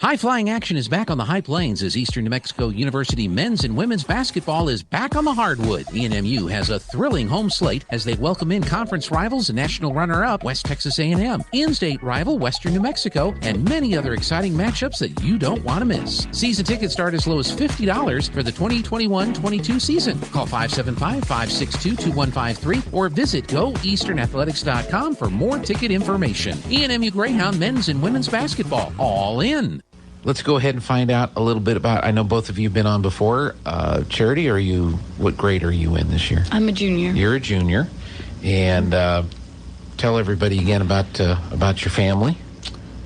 High-flying action is back on the High Plains as Eastern New Mexico University men's and women's basketball is back on the hardwood. ENMU has a thrilling home slate as they welcome in conference rivals and national runner-up West Texas A&M, in-state rival Western New Mexico, and many other exciting matchups that you don't want to miss. Season tickets start as low as $50 for the 2021-22 season. Call 575-562-2153 or visit goeasternathletics.com for more ticket information. ENMU Greyhound men's and women's basketball, all in. Let's go ahead and find out a little bit about, I know both of you have been on before. Charity, what grade are you in this year? I'm a junior. You're a junior. And tell everybody again about your family.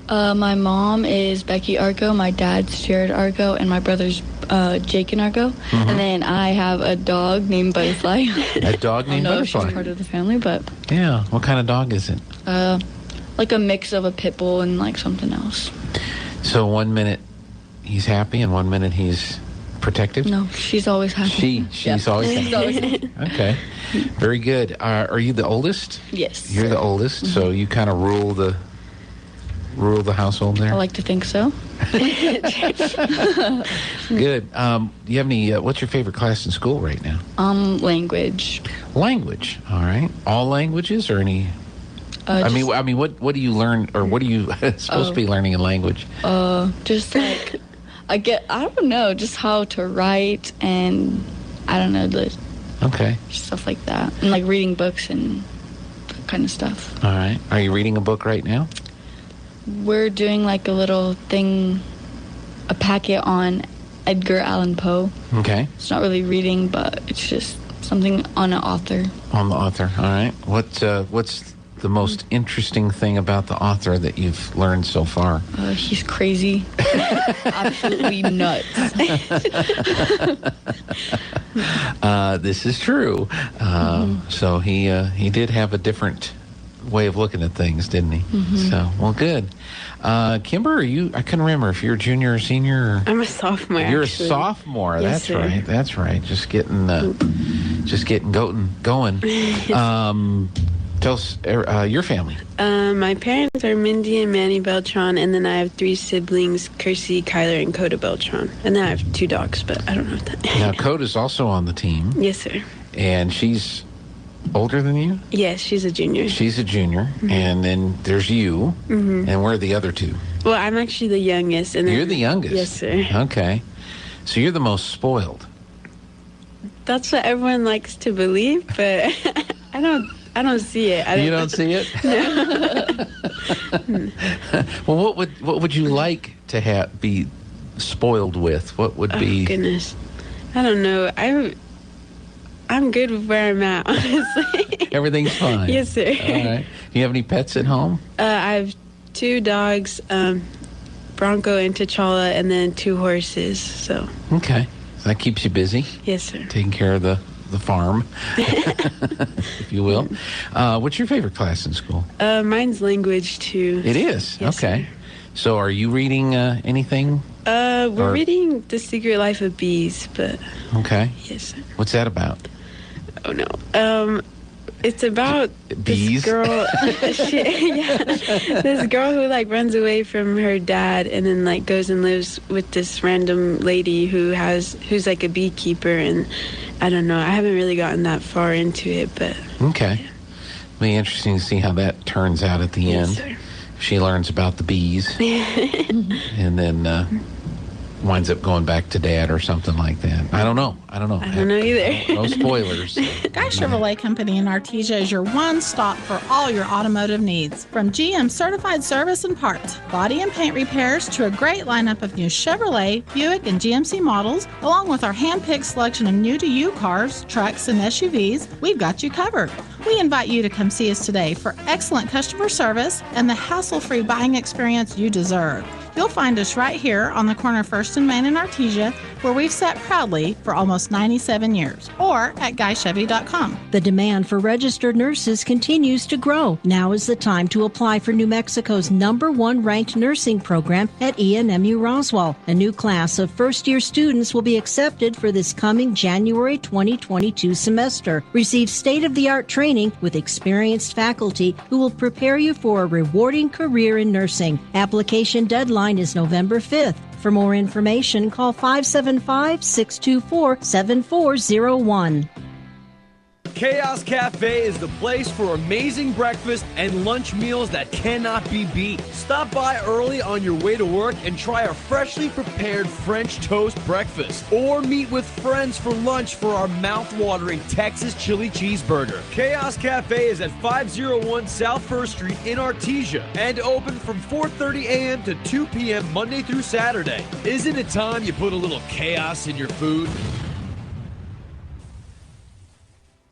My mom is Becky Argo, my dad's Jared Argo, and my brother's Jake and Argo. Mm-hmm. And then I have a dog named Butterfly. A dog named Butterfly? She's part of the family, but... Yeah. What kind of dog is it? Like a mix of a pit bull and like something else. So 1 minute he's happy and 1 minute he's protective? No, she's always happy. She's always happy. She's always happy. Okay. Very good. Are you the oldest? Yes. You're the oldest, mm-hmm. So you kind of rule the household there? I like to think so. Good. Do you have any, what's your favorite class in school right now? Language. Language. All right. All languages or any... I mean, what do you learn, or what are you supposed to be learning in language? Just like, I don't know, just how to write and, I don't know, okay. Stuff like that. And like reading books and that kind of stuff. All right. Are you reading a book right now? We're doing like a little thing, a packet on Edgar Allan Poe. Okay. It's not really reading, but it's just something on an author. On the author. All right. What's the most interesting thing about the author that you've learned so far? He's crazy. Absolutely nuts. This is true. So he did have a different way of looking at things, didn't he? Mm-hmm. So, well, good. Kimber, are you? I couldn't remember if you're a junior or senior. Or... I'm a sophomore. You're actually. A sophomore. Yes, That's sir. right. That's right. Just getting going. Tell us your family. My parents are Mindy and Manny Beltran, and then I have 3 siblings, Kersey, Kyler, and Coda Beltran. And then I have 2 dogs, but I don't know that. Now, Coda's also on the team. Yes, sir. And she's older than you? Yes, she's a junior. She's a junior. Mm-hmm. And then there's you. Mm-hmm. And where are the other 2? Well, I'm actually the youngest. And You're the youngest? Yes, sir. Okay. So you're the most spoiled. That's what everyone likes to believe, but I don't see it. You don't see it? No. Well, what would you like to be spoiled with? What would be? Oh, goodness. I don't know. I'm good with where I'm at, honestly. Everything's fine? Yes, sir. All right. Do you have any pets at home? I have 2 dogs, Bronco and T'Challa, and then 2 horses. So. Okay. So that keeps you busy? Yes, sir. Taking care of the farm, if you will. What's your favorite class in school? Mine's language, too. It is? Yes, okay. Sir. So are you reading anything? We're reading The Secret Life of Bees, but... Okay. Yes, sir. What's that about? Oh, no. It's about bees? This girl... this girl who, like, runs away from her dad and then, like, goes and lives with this random lady who's like, a beekeeper, and... I don't know. I haven't really gotten that far into it, but... Okay. Yeah. It'll be interesting to see how that turns out at the end. Sir. She learns about the bees. And then winds up going back to dad or something like that. I don't know. I don't know either. No spoilers. Guy Chevrolet Company in Artesia is your one-stop for all your automotive needs. From GM certified service and parts, body and paint repairs, to a great lineup of new Chevrolet, Buick, and GMC models, along with our hand-picked selection of new-to-you cars, trucks, and SUVs, we've got you covered. We invite you to come see us today for excellent customer service and the hassle-free buying experience you deserve. You'll find us right here on the corner of 1st and Main in Artesia, where we've sat proudly for almost 97 years, or at GuyChevy.com. The demand for registered nurses continues to grow. Now is the time to apply for New Mexico's #1 ranked nursing program at ENMU Roswell. A new class of first-year students will be accepted for this coming January 2022 semester. Receive state-of-the-art training with experienced faculty who will prepare you for a rewarding career in nursing. Application deadline Deadline is November 5th. For more information, call 575-624-7401. Chaos Cafe is the place for amazing breakfast and lunch meals that cannot be beat. Stop by early on your way to work and try our freshly prepared French toast breakfast. Or meet with friends for lunch for our mouth-watering Texas chili cheeseburger. Chaos Cafe is at 501 South 1st Street in Artesia and open from 4:30 a.m. to 2 p.m. Monday through Saturday. Isn't it time you put a little chaos in your food?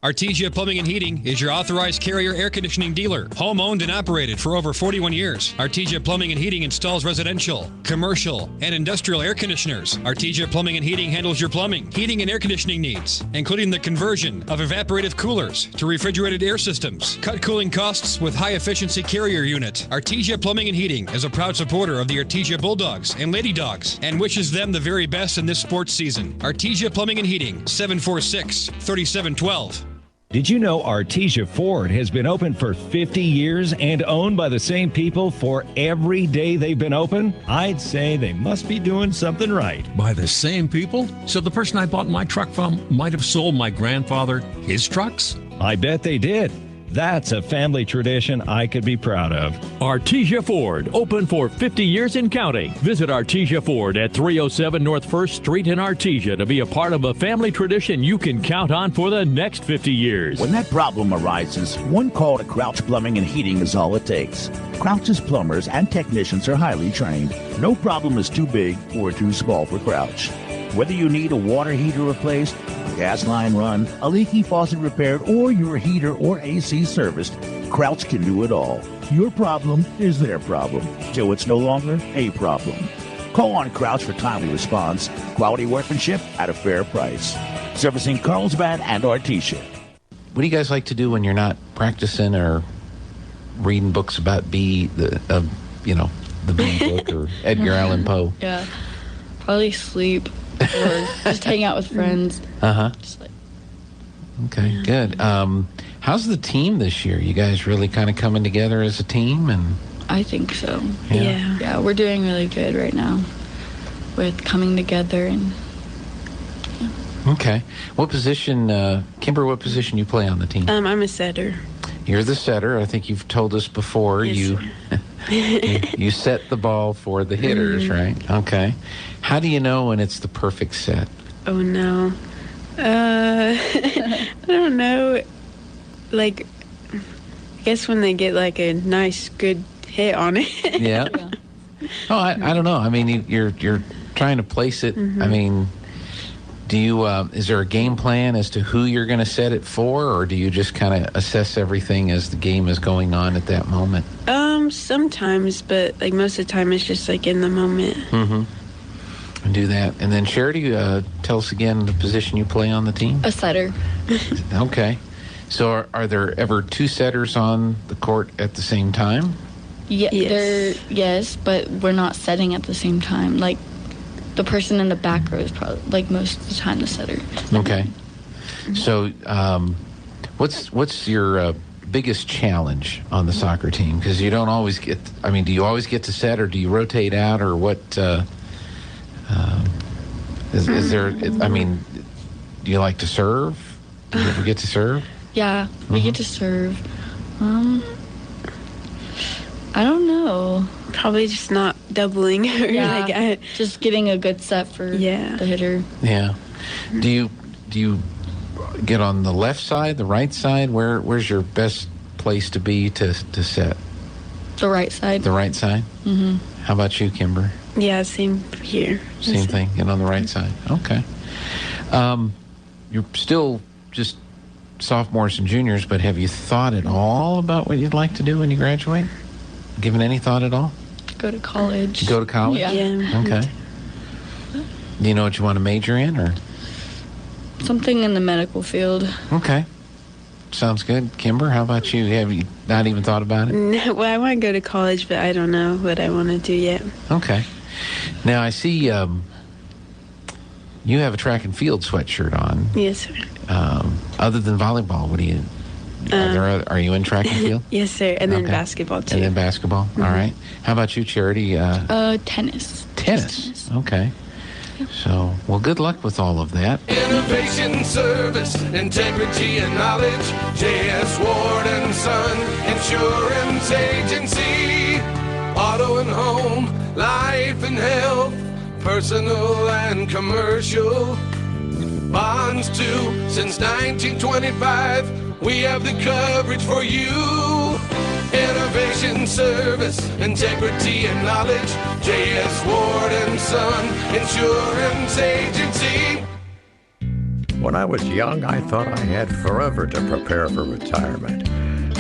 Artesia Plumbing and Heating is your authorized Carrier air conditioning dealer. Home owned and operated for over 41 years. Artesia Plumbing and Heating installs residential, commercial, and industrial air conditioners. Artesia Plumbing and Heating handles your plumbing, heating, and air conditioning needs, including the conversion of evaporative coolers to refrigerated air systems. Cut cooling costs with high-efficiency Carrier unit. Artesia Plumbing and Heating is a proud supporter of the Artesia Bulldogs and Lady Dogs and wishes them the very best in this sports season. Artesia Plumbing and Heating, 746-3712. Did you know Artesia Ford has been open for 50 years and owned by the same people for every day they've been open? I'd say they must be doing something right. By the same people? So the person I bought my truck from might have sold my grandfather his trucks? I bet they did. That's a family tradition I could be proud of. Artesia Ford, open for 50 years and counting. Visit Artesia Ford at 307 North 1st Street in Artesia to be a part of a family tradition you can count on for the next 50 years. When that problem arises, one call to Crouch Plumbing and Heating is all it takes. Crouch's plumbers and technicians are highly trained. No problem is too big or too small for Crouch. Whether you need a water heater replaced, a gas line run, a leaky faucet repaired, or your heater or AC serviced, Crouch can do it all. Your problem is their problem, till it's no longer a problem. Call on Crouch for timely response, quality workmanship at a fair price. Servicing Carlsbad and Artesia. What do you guys like to do when you're not practicing or reading books about the Bee book or Edgar Allan Poe? Yeah, probably sleep. Or just hang out with friends. Just like, okay, good. How's the team this year? You guys really kind of coming together as a team? And I think so. Yeah. Yeah, we're doing really good right now with coming together. And okay. What position, Kimber, what position you play on the team? I'm a setter. You're the setter. I think you've told us before. Yes, you set the ball for the hitters, right? Okay. How do you know when it's the perfect set? Oh, no. I don't know. Like, I guess when they get, like, a nice, good hit on it. Yeah. Oh, I don't know. I mean, you're trying to place it. I mean, do you, is there a game plan as to who you're going to set it for, or do you just kind of assess everything as the game is going on at that moment? Sometimes, but, like, most of the time it's just, like, in the moment. And do that. And then, Charity, tell us again the position you play on the team. a setter. Okay. So are there ever two setters on the court at the same time? Yeah, Yes. yes, but we're not setting at the same time. Like, the person in the back row is probably, like, most of the time the setter. Okay. So what's your biggest challenge on the soccer team? Because you don't always get, I mean, do you always get to set, or do you rotate out, or what? Is there, I mean, do you like to serve? Do you ever get to serve? Yeah, we get to serve. I don't know. Probably just not doubling. Or Yeah, just getting a good set for the hitter. Yeah. Do you get on the left side, the right side? Where's your best place to be to set? The right side. The right side? Mm-hmm. How about you, Kimber? Yeah, same here. Same thing, get on the right side. Okay. You're still just sophomores and juniors, but have you thought at all about what you'd like to do when you graduate? Given any thought at all? Go to college. Go to college? Yeah. Okay. Do you know what you want to major in, or? Something in the medical field. Okay. Sounds good. Kimber, how about you? Have you not even thought about it? No, well, I want to go to college, but I don't know what I want to do yet. Okay. Now, I see you have a track and field sweatshirt on. Yes, sir. Other than volleyball, what do you Are you in track and field? Yes, sir. And then basketball, too. And then basketball. Mm-hmm. All right. How about you, Charity? Tennis. Tennis. Okay. So, well, good luck with all of that. Innovation, service, integrity, and knowledge. J.S. Ward and Son Insurance Agency. Auto and home, life and health, personal and commercial. Bonds too, since 1925. We have the coverage for you. Innovation, service, integrity, and knowledge. J.S. Ward and Son Insurance Agency. When I was young, I thought I had forever to prepare for retirement.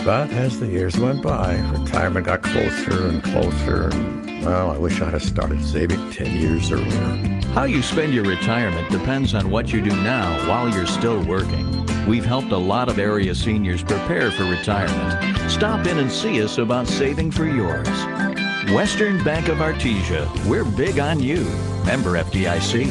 But as the years went by, retirement got closer and closer. And, well, I wish I'd have started saving 10 years earlier. How you spend your retirement depends on what you do now while you're still working. We've helped a lot of area seniors prepare for retirement. Stop in and see us about saving for yours. Western Bank of Artesia. We're big on you. Member FDIC.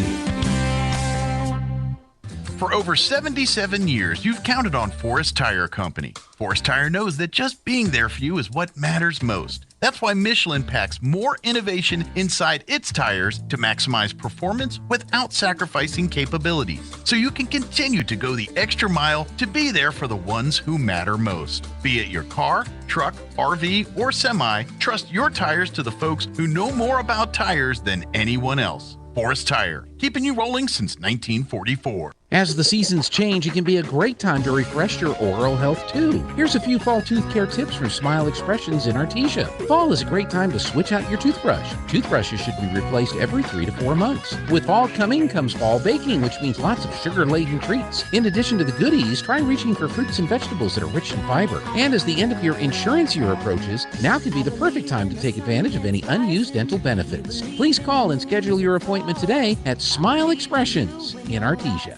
For over 77 years, you've counted on Forest Tire Company. Forest Tire knows that just being there for you is what matters most. That's why Michelin packs more innovation inside its tires to maximize performance without sacrificing capabilities. So you can continue to go the extra mile to be there for the ones who matter most. Be it your car, truck, RV, or semi, trust your tires to the folks who know more about tires than anyone else. Forest Tire, keeping you rolling since 1944. As the seasons change, it can be a great time to refresh your oral health too. Here's a few fall tooth care tips from Smile Expressions in Artesia. Fall is a great time to switch out your toothbrush. Toothbrushes should be replaced every 3 to 4 months. With fall coming comes fall baking, which means lots of sugar-laden treats. In addition to the goodies, try reaching for fruits and vegetables that are rich in fiber. And as the end of your insurance year approaches, now could be the perfect time to take advantage of any unused dental benefits. Please call and schedule your appointment today at Smile Expressions in Artesia.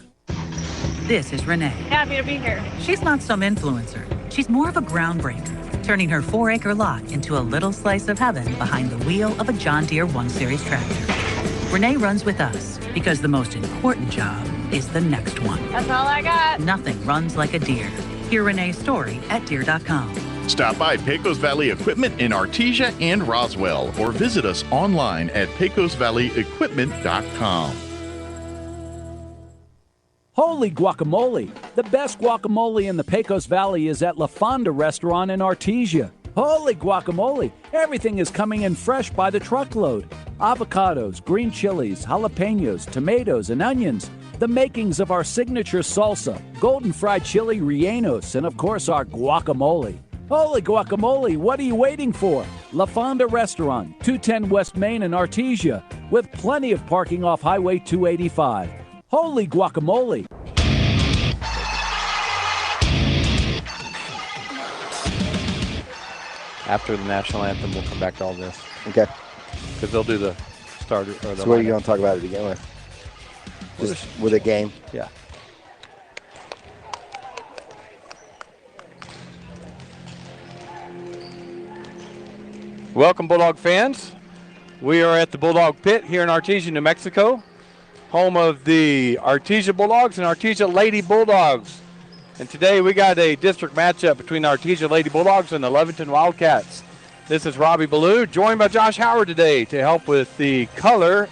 This is Renee. Happy to be here. She's not some influencer. She's more of a groundbreaker, turning her 4-acre lot into a little slice of heaven behind the wheel of a John Deere 1 Series tractor. Renee runs with us because the most important job is the next one. That's all I got. Nothing runs like a Deere. Hear Renee's story at Deere.com. Stop by Pecos Valley Equipment in Artesia and Roswell, or visit us online at pecosvalleyequipment.com. Holy guacamole! The best guacamole in the Pecos Valley is at La Fonda Restaurant in Artesia. Holy guacamole! Everything is coming in fresh by the truckload. Avocados, green chilies, jalapenos, tomatoes, and onions. The makings of our signature salsa, golden fried chili rellenos, and of course our guacamole. Holy guacamole, what are you waiting for? La Fonda Restaurant, 210 West Main in Artesia, with plenty of parking off Highway 285. Holy guacamole! After the national anthem, we'll come back to all this. Okay. Because they'll do the starter. Or the so what are you going to talk about to begin with? Just with a game? Yeah. Welcome, Bulldog fans. We are at the Bulldog Pit here in Artesia, New Mexico, home of the Artesia Bulldogs and Artesia Lady Bulldogs. And today we got a district matchup between the Artesia Lady Bulldogs and the Lovington Wildcats. This is Robbie Ballou, joined by Josh Howard today to help with the color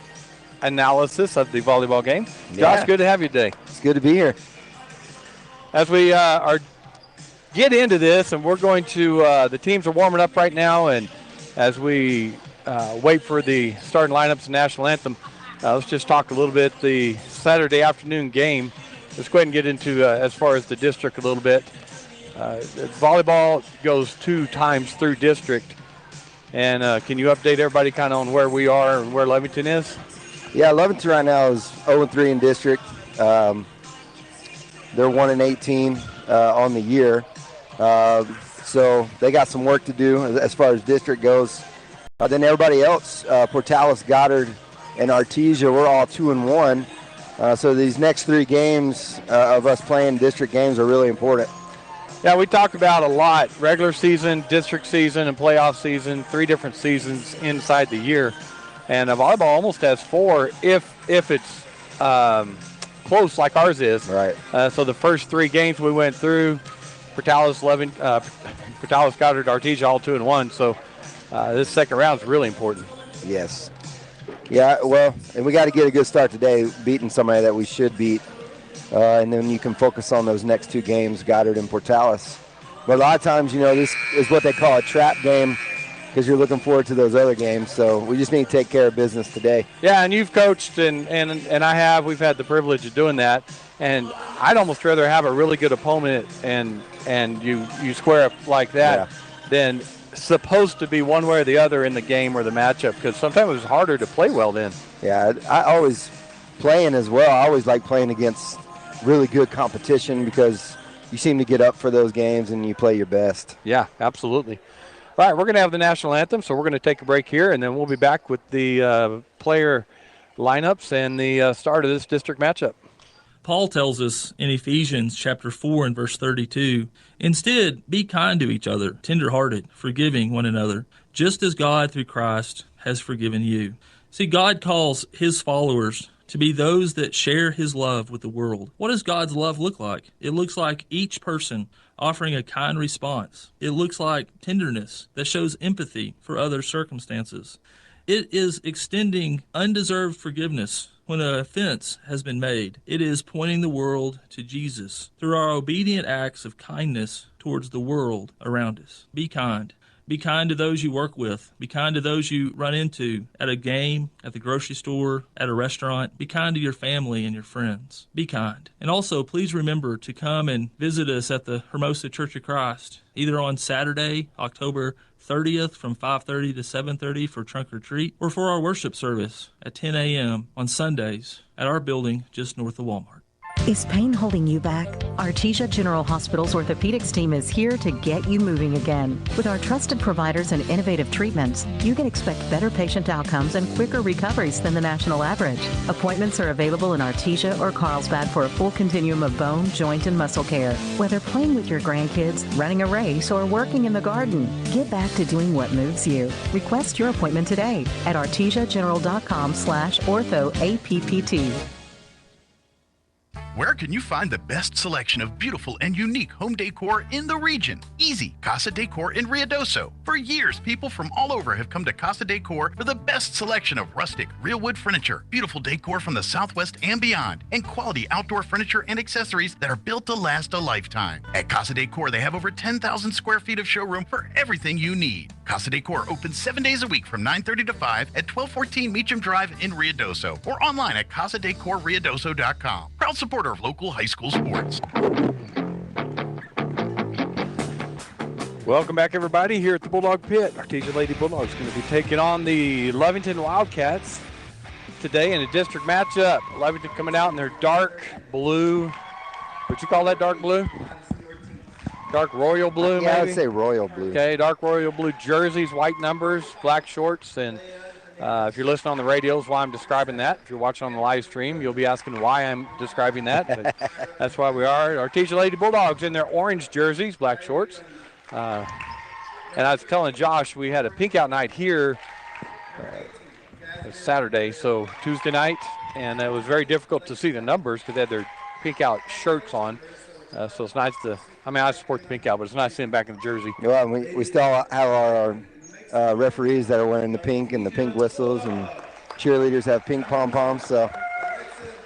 analysis of the volleyball game. Yeah. Josh, good to have you today. It's good to be here. As we get into this, and we're going to, the teams are warming up right now, and as we wait for the starting lineups and national anthem, let's just talk a little bit the Saturday afternoon game. Let's go ahead and get into as far as the district a little bit. Volleyball goes 2 times through district. And can you update everybody kind of on where we are and where Lovington is? Yeah, Lovington right now is 0-3 in district. They're 1-18 on the year. So they got some work to do as far as district goes. Then everybody else, Portales, Goddard, and Artesia, we're all 2-1. So these next 3 games of us playing district games are really important. Yeah, we talked about a lot. Regular season, district season, and playoff season, 3 different seasons inside the year. And volleyball almost has 4 if it's close like ours is. Right. So the first 3 games we went through, Portales, Portales, Goddard, Artesia all 2-1. So this second round is really important. Yes. Yeah, well, and we got to get a good start today, beating somebody that we should beat. And then you can focus on those next 2 games, Goddard and Portales. But a lot of times, this is what they call a trap game because you're looking forward to those other games. So we just need to take care of business today. Yeah, and you've coached, and I have. We've had the privilege of doing that. And I'd almost rather have a really good opponent and you square up like that than supposed to be one way or the other in the game or the matchup, because sometimes it's harder to play well then. Yeah, I always playing as well. I always like playing against really good competition because you seem to get up for those games and you play your best. Yeah, absolutely. All right, we're going to have the national anthem, so we're going to take a break here, and then we'll be back with the player lineups and the start of this district matchup. Paul tells us in Ephesians chapter 4 and verse 32, "Instead, be kind to each other, tender-hearted, forgiving one another, just as God through Christ has forgiven you." See, God calls his followers to be those that share his love with the world. What does God's love look like? It looks like each person offering a kind response. It looks like tenderness that shows empathy for other circumstances. It is extending undeserved forgiveness when an offense has been made. It is pointing the world to Jesus through our obedient acts of kindness towards the world around us. Be kind. Be kind to those you work with. Be kind to those you run into at a game, at the grocery store, at a restaurant. Be kind to your family and your friends. Be kind. And also, please remember to come and visit us at the Hermosa Church of Christ, either on Saturday, October 30th from 5:30 to 7:30 for trunk or treat, or for our worship service at 10 a.m. on Sundays at our building just north of Walmart. Is pain holding you back? Artesia General Hospital's orthopedics team is here to get you moving again. With our trusted providers and innovative treatments, you can expect better patient outcomes and quicker recoveries than the national average. Appointments are available in Artesia or Carlsbad for a full continuum of bone, joint, and muscle care. Whether playing with your grandkids, running a race, or working in the garden, get back to doing what moves you. Request your appointment today at artesiageneral.com/orthoappt. Where can you find the best selection of beautiful and unique home decor in the region? Easy, Casa Decor in Ruidoso. For years, people from all over have come to Casa Decor for the best selection of rustic, real wood furniture, beautiful decor from the Southwest and beyond, and quality outdoor furniture and accessories that are built to last a lifetime. At Casa Decor, they have over 10,000 square feet of showroom for everything you need. Casa Decor opens 7 days a week from 9:30 to 5 at 1214 Meacham Drive in Ruidoso, or online at casadecorruidoso.com. Proud supporter of local high school sports. Welcome back, everybody, here at the Bulldog Pit. Artesia Lady Bulldogs going to be taking on the Lovington Wildcats today in a district matchup. Lovington coming out in their dark blue. What you call that, dark blue? Dark royal blue, yeah, maybe? I'd say royal blue. Okay, dark royal blue jerseys, white numbers, black shorts, and if you're listening on the radio, is why I'm describing that. If you're watching on the live stream, you'll be asking why I'm describing that. But that's why we are. Artesia Lady Bulldogs in their orange jerseys, black shorts. And I was telling Josh, we had a pink out night here Saturday, so Tuesday night, and it was very difficult to see the numbers because they had their pink out shirts on. So it's nice to, I support the pink out, but it's nice seeing them back in the jersey. Well, we still have our referees that are wearing the pink and the pink whistles, and cheerleaders have pink pom-poms. So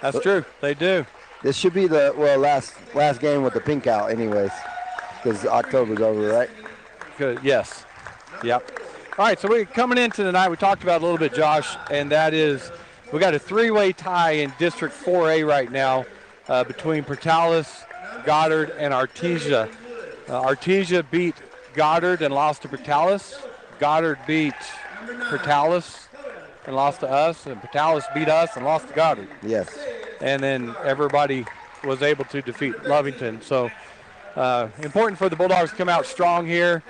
that's true, they do. This should be the last game with the pink out, anyways, because October's over, right? Good. Yes. Yep. All right. So we're coming into tonight. We talked about it a little bit, Josh, and that is we got a three-way tie in District 4A right now between Portales, Goddard, and Artesia. Artesia beat Goddard and lost to Portales. Goddard beat Portales and lost to us, and Portales beat us and lost to Goddard. Yes. And then everybody was able to defeat Lovington. So important for the Bulldogs to come out strong here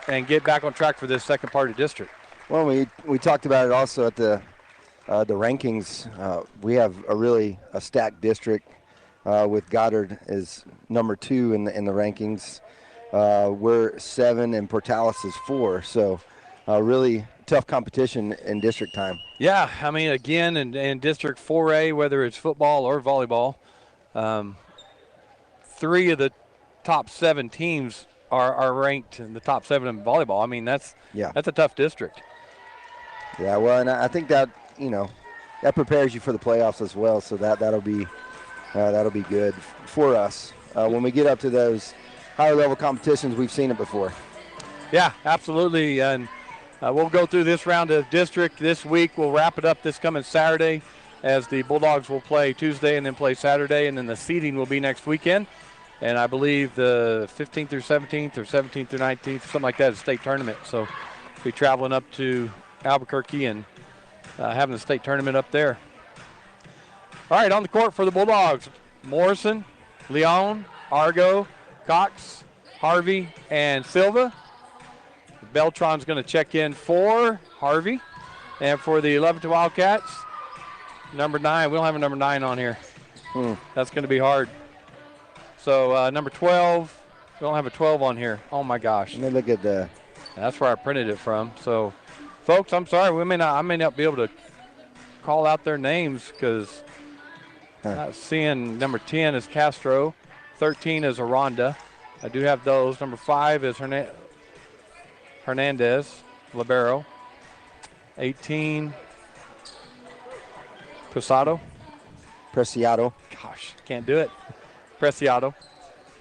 and get back on track for this second part of district. Well, we talked about it also at the rankings. We have a stacked district with Goddard as number 2 in the rankings. We're 7 and Portales is 4, so really tough competition in district time. Yeah, again, in District 4A, whether it's football or volleyball, 3 of the top 7 teams are ranked in the top 7 in volleyball. I mean, that's a tough district. Yeah, well, and I think that, that prepares you for the playoffs as well, so that'll be good for us. When we get up to those higher level competitions, we've seen it before. Yeah, absolutely, and we'll go through this round of district this week. We'll wrap it up this coming Saturday, as the Bulldogs will play Tuesday and then play Saturday, and then the seeding will be next weekend. And I believe the 15th through 17th or 17th through 19th, something like that, is a state tournament. So we'll be traveling up to Albuquerque and having a state tournament up there. All right, on the court for the Bulldogs, Morrison, Leon, Argo, Cox, Harvey, and Silva. Beltron's going to check in for Harvey. And for the Lovington Wildcats, number 9. We don't have a number 9 on here. That's going to be hard. So number 12, we don't have a 12 on here. Oh, my gosh. Let me look at the. That's where I printed it from. So, folks, I'm sorry. I may not be able to call out their names because I'm not seeing number 10 is Castro. 13 is Aranda. I do have those. Number 5 is Hernandez, Libero. 18, Preciado. Gosh, can't do it. Preciado.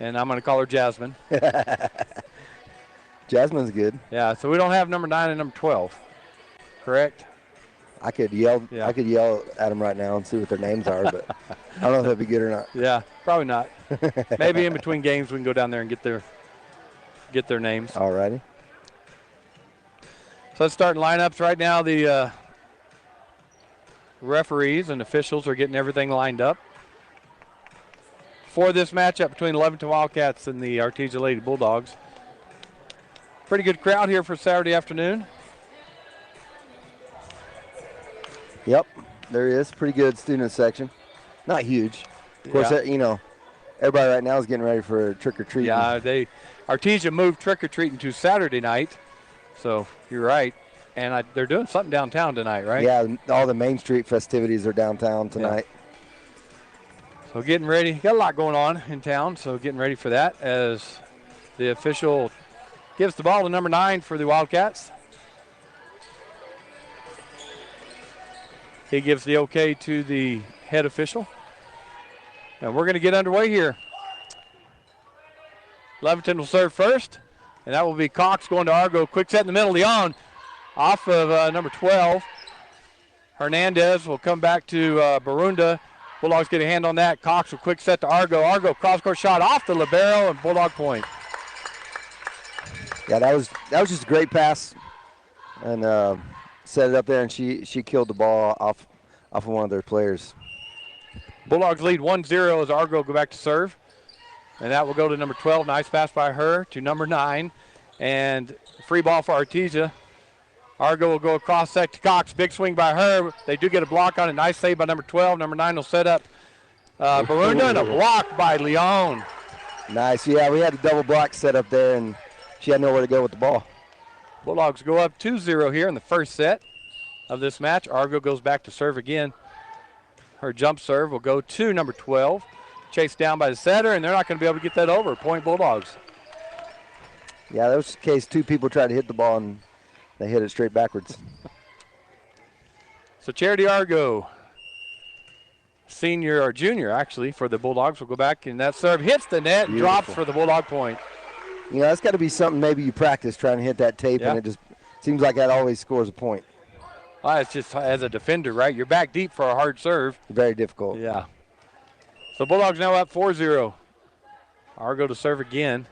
And I'm going to call her Jasmine. Jasmine's good. Yeah, so we don't have number 9 and number 12. Correct? I could yell at them right now and see what their names are, but I don't know if that'd be good or not. Yeah, probably not. Maybe in between games we can go down there and get their names. All righty. So let's start lineups right now. The referees and officials are getting everything lined up for this matchup between Lovington Wildcats and the Artesia Lady Bulldogs. Pretty good crowd here for Saturday afternoon. Yep, there is. Pretty good student section. Not huge. Of course, everybody right now is getting ready for trick-or-treating. Yeah, Artesia moved trick-or-treating to Saturday night. So you're right. And they're doing something downtown tonight, right? Yeah, all the Main Street festivities are downtown tonight. Yeah. So getting ready. Got a lot going on in town, so getting ready for that as the official gives the ball to number 9 for the Wildcats. He gives the okay to the head official. And we're going to get underway here. Lovington will serve first, and that will be Cox going to Argo. Quick set in the middle. Leon off of number 12. Hernandez will come back to Barunda. Bulldogs get a hand on that. Cox will quick set to Argo. Argo cross-court shot off the libero and Bulldog point. Yeah, that was just a great pass, and set it up there, and she killed the ball off of one of their players. Bulldogs lead 1-0 as Argo go back to serve, and that will go to number 12. Nice pass by her to number 9, and free ball for Artesia. Argo will go across set to Cox. Big swing by her. They do get a block on it. Nice save by number 12. Number 9 will set up Barunda, and a block by Leon. Nice. Yeah, we had a double block set up there, and she had nowhere to go with the ball. Bulldogs go up 2-0 here in the first set of this match. Argo goes back to serve again. Her jump serve will go to number 12. Chased down by the setter, and they're not going to be able to get that over. Point Bulldogs. Yeah, that was the case. 2 people tried to hit the ball, and they hit it straight backwards. So Charity Argo, senior or junior actually, for the Bulldogs will go back, and that serve hits the net, and drops for the Bulldog point. That's got to be something maybe you practice trying to hit that tape, and it just seems like that always scores a point. Well, it's just as a defender, right? You're back deep for a hard serve. Very difficult. Yeah. So Bulldogs now up 4-0. Argo to serve again.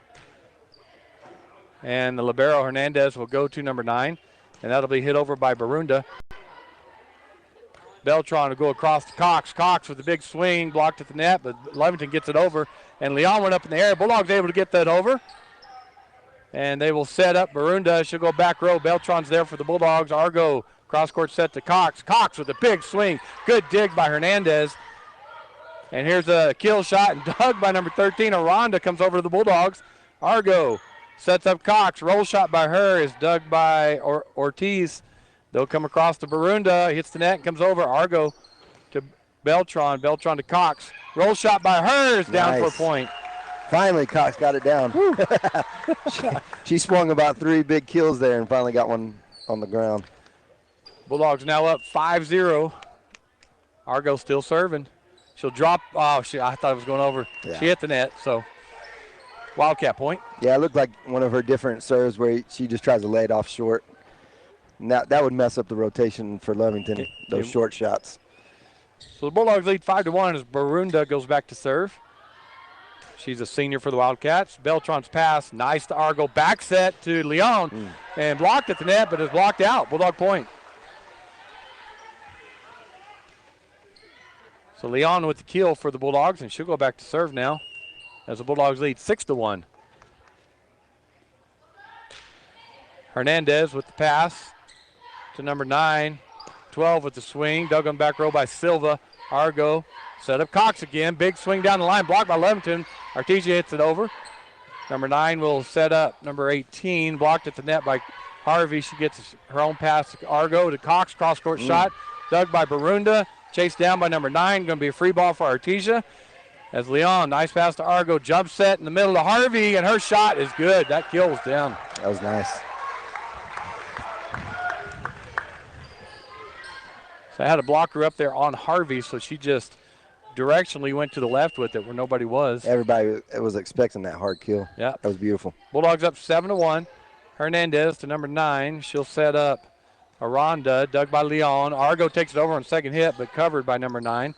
And the libero Hernandez will go to number 9, and that'll be hit over by Barunda. Beltron will go across to Cox. Cox with a big swing, blocked at the net, but Lovington gets it over. And Leon went up in the air. Bulldogs able to get that over. And they will set up Barunda. She'll go back row. Beltron's there for the Bulldogs. Argo cross-court set to Cox. Cox with a big swing. Good dig by Hernandez. And here's a kill shot and dug by number 13. Aranda comes over to the Bulldogs. Argo sets up Cox. Roll shot by her is dug by Ortiz. They'll come across to Barunda. Hits the net and comes over. Argo to Beltron. Beltron to Cox. Roll shot by her is down for a point. Finally, Cox got it down. she swung about 3 big kills there and finally got one on the ground. Bulldogs now up 5-0. Argo still serving. She'll drop. Oh, I thought it was going over. Yeah. She hit the net, so Wildcat point. Yeah, it looked like one of her different serves where she just tries to lay it off short. And that would mess up the rotation for Lovington, those short shots. So the Bulldogs lead 5-1 as Barunda goes back to serve. She's a senior for the Wildcats. Beltran's pass, nice to Argo. Back set to Leon and blocked at the net, but is blocked out. Bulldog point. So Leon with the kill for the Bulldogs, and she'll go back to serve now as the Bulldogs lead 6-1. Hernandez with the pass to number 9. 12 with the swing. Dug on back row by Silva. Argo set up Cox again. Big swing down the line, blocked by Lovington. Artesia hits it over. Number 9 will set up number 18. Blocked at the net by Harvey. She gets her own pass to Argo to Cox. Cross-court shot. Dug by Barunda. Chased down by number 9. Going to be a free ball for Artesia. As Leon, nice pass to Argo. Jump set in the middle to Harvey, and her shot is good. That kill was down. That was nice. So I had a blocker up there on Harvey, so she just directionally went to the left with it where nobody was. Everybody was expecting that hard kill. Yeah. That was beautiful. Bulldogs up 7-1. Hernandez to number 9. She'll set up Aranda, dug by Leon. Argo takes it over on second hit, but covered by number 9.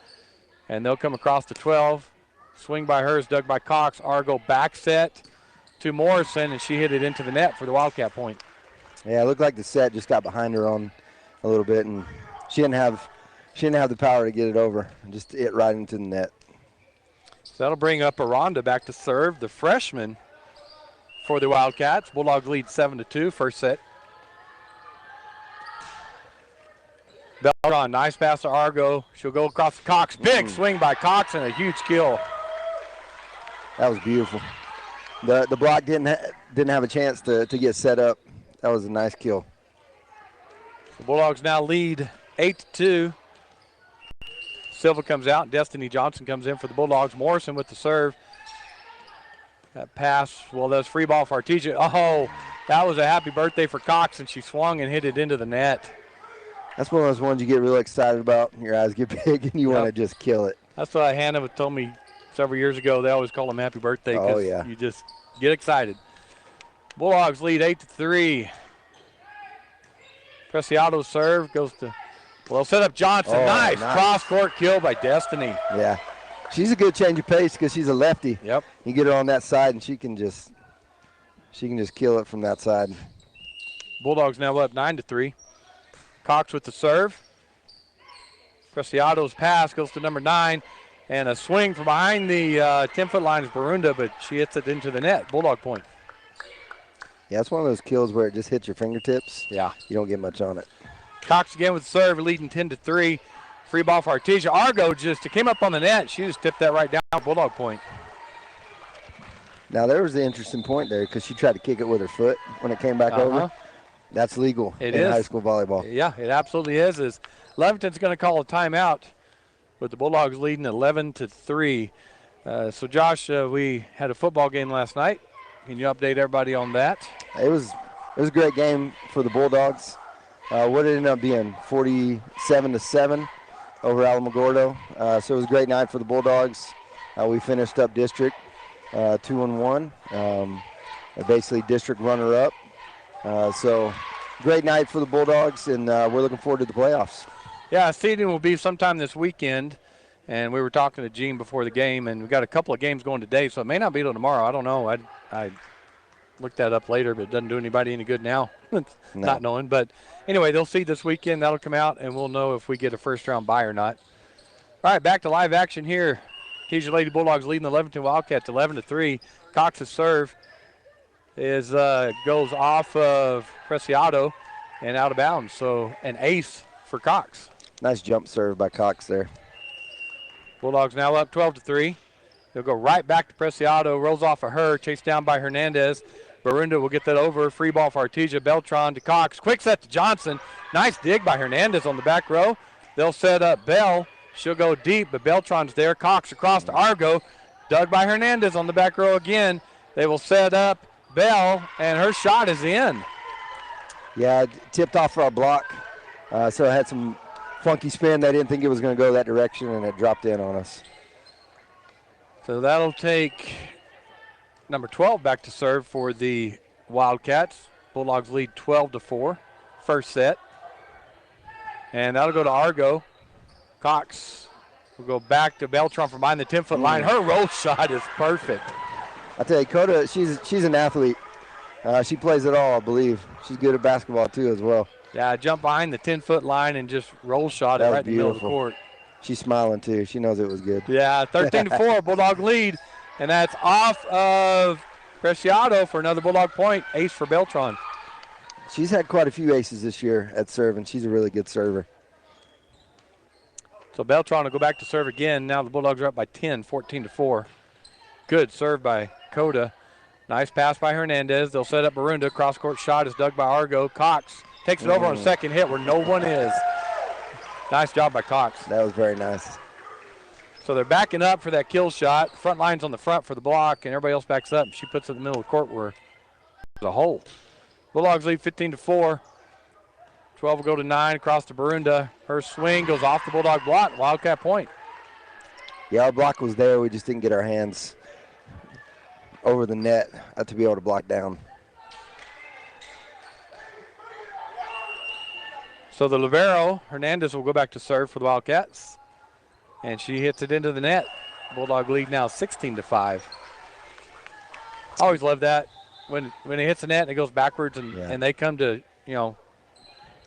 And they'll come across to 12. Swing by hers, dug by Cox. Argo back set to Morrison, and she hit it into the net for the Wildcat point. Yeah, it looked like the set just got behind her on a little bit, and she didn't have the power to get it over. Just hit right into the net. So that'll bring up Aranda back to serve, the freshman for the Wildcats. Bulldogs lead 7-2, first set. Beltran, nice pass to Argo. She'll go across to Cox. Big swing by Cox and a huge kill. That was beautiful. The block didn't have a chance to get set up. That was a nice kill. The Bulldogs now lead 8-2. Silva comes out. Destiny Johnson comes in for the Bulldogs. Morrison with the serve. That pass, well, that's free ball for Artesia. Oh, that was a happy birthday for Cox, and she swung and hit it into the net. That's one of those ones you get really excited about. Your eyes get big, and you want to just kill it. That's what Hannah told me several years ago. They always call them happy birthday because you just get excited. Bulldogs lead 8-3. Preciado's serve goes to, well, set up Johnson. Nice cross-court kill by Destiny. Yeah. She's a good change of pace because she's a lefty. Yep. You get her on that side, and she can just kill it from that side. Bulldogs now up 9-3. Cox with the serve. Preciado's pass goes to number 9. And a swing from behind the 10-foot line is Barunda, but she hits it into the net. Bulldog point. Yeah, it's one of those kills where it just hits your fingertips. Yeah. You don't get much on it. Cox again with the serve, leading 10-3. Free ball for Artesia. Argo just came up on the net. She just tipped that right down. Bulldog point. Now, there was the interesting point there because she tried to kick it with her foot when it came back over. That's legal in high school volleyball. Yeah, it absolutely is. Lovington's going to call a timeout with the Bulldogs leading 11-3. So, Josh, we had a football game last night. Can you update everybody on that? It was a great game for the Bulldogs. What it ended up being 47-7 over Alamogordo. So it was a great night for the Bulldogs. We finished up district 2-1. Basically district runner-up. So great night for the Bulldogs, and we're looking forward to the playoffs. Yeah, seeding will be sometime this weekend. And we were talking to Gene before the game, and we've got a couple of games going today, so it may not be till tomorrow. I don't know. I looked that up later, but it doesn't do anybody any good now, not knowing. But anyway, they'll see this weekend. That'll come out, and we'll know if we get a first-round bye or not. All right, back to live action here. Artesia Lady Bulldogs leading the Lovington Wildcats 11-3. Cox's serve goes off of Preciado and out of bounds. So an ace for Cox. Nice jump serve by Cox there. Bulldogs now up 12-3. They'll go right back to Preciado. Rolls off of her. Chased down by Hernandez. Barunda will get that over. Free ball for Artesia. Beltran to Cox. Quick set to Johnson. Nice dig by Hernandez on the back row. They'll set up Bell. She'll go deep, but Beltran's there. Cox across to Argo. dug by Hernandez on the back row again. They will set up Bell, and her shot is in. Yeah, tipped off for our block. So it had some funky spin. They didn't think it was going to go that direction, and it dropped in on us. So that'll take number 12 back to serve for the Wildcats. Bulldogs lead 12-4, first set. And that'll go to Argo. Cox will go back to Beltran from behind the 10-foot line. Her roll shot is perfect. I tell you, Coda, she's an athlete. She plays it all, I believe. She's good at basketball, too, as well. Yeah, jump behind the 10-foot line and just roll shot it right in the middle of the court. She's smiling, too. She knows it was good. Yeah, 13-4, Bulldog lead. And that's off of Preciado for another Bulldog point. Ace for Beltran. She's had quite a few aces this year at serving. She's a really good server. So Beltran will go back to serve again. Now the Bulldogs are up by 10, 14-4. Good serve by Coda. Nice pass by Hernandez. They'll set up Barunda. Cross-court shot is dug by Argo. Cox takes it over on a second hit where no one is. Nice job by Cox. That was very nice. So they're backing up for that kill shot. Front line's on the front for the block, and everybody else backs up. She puts it in the middle of the court where there's a hole. Bulldogs lead 15-4. 12 will go to 9 across to Barunda. Her swing goes off the Bulldog block. Wildcat point. Yeah, our block was there. We just didn't get our hands over the net to be able to block down. So the libero, Hernandez, will go back to serve for the Wildcats. And she hits it into the net. Bulldog lead now 16-5. I always love that. When it hits the net and it goes backwards and they come to,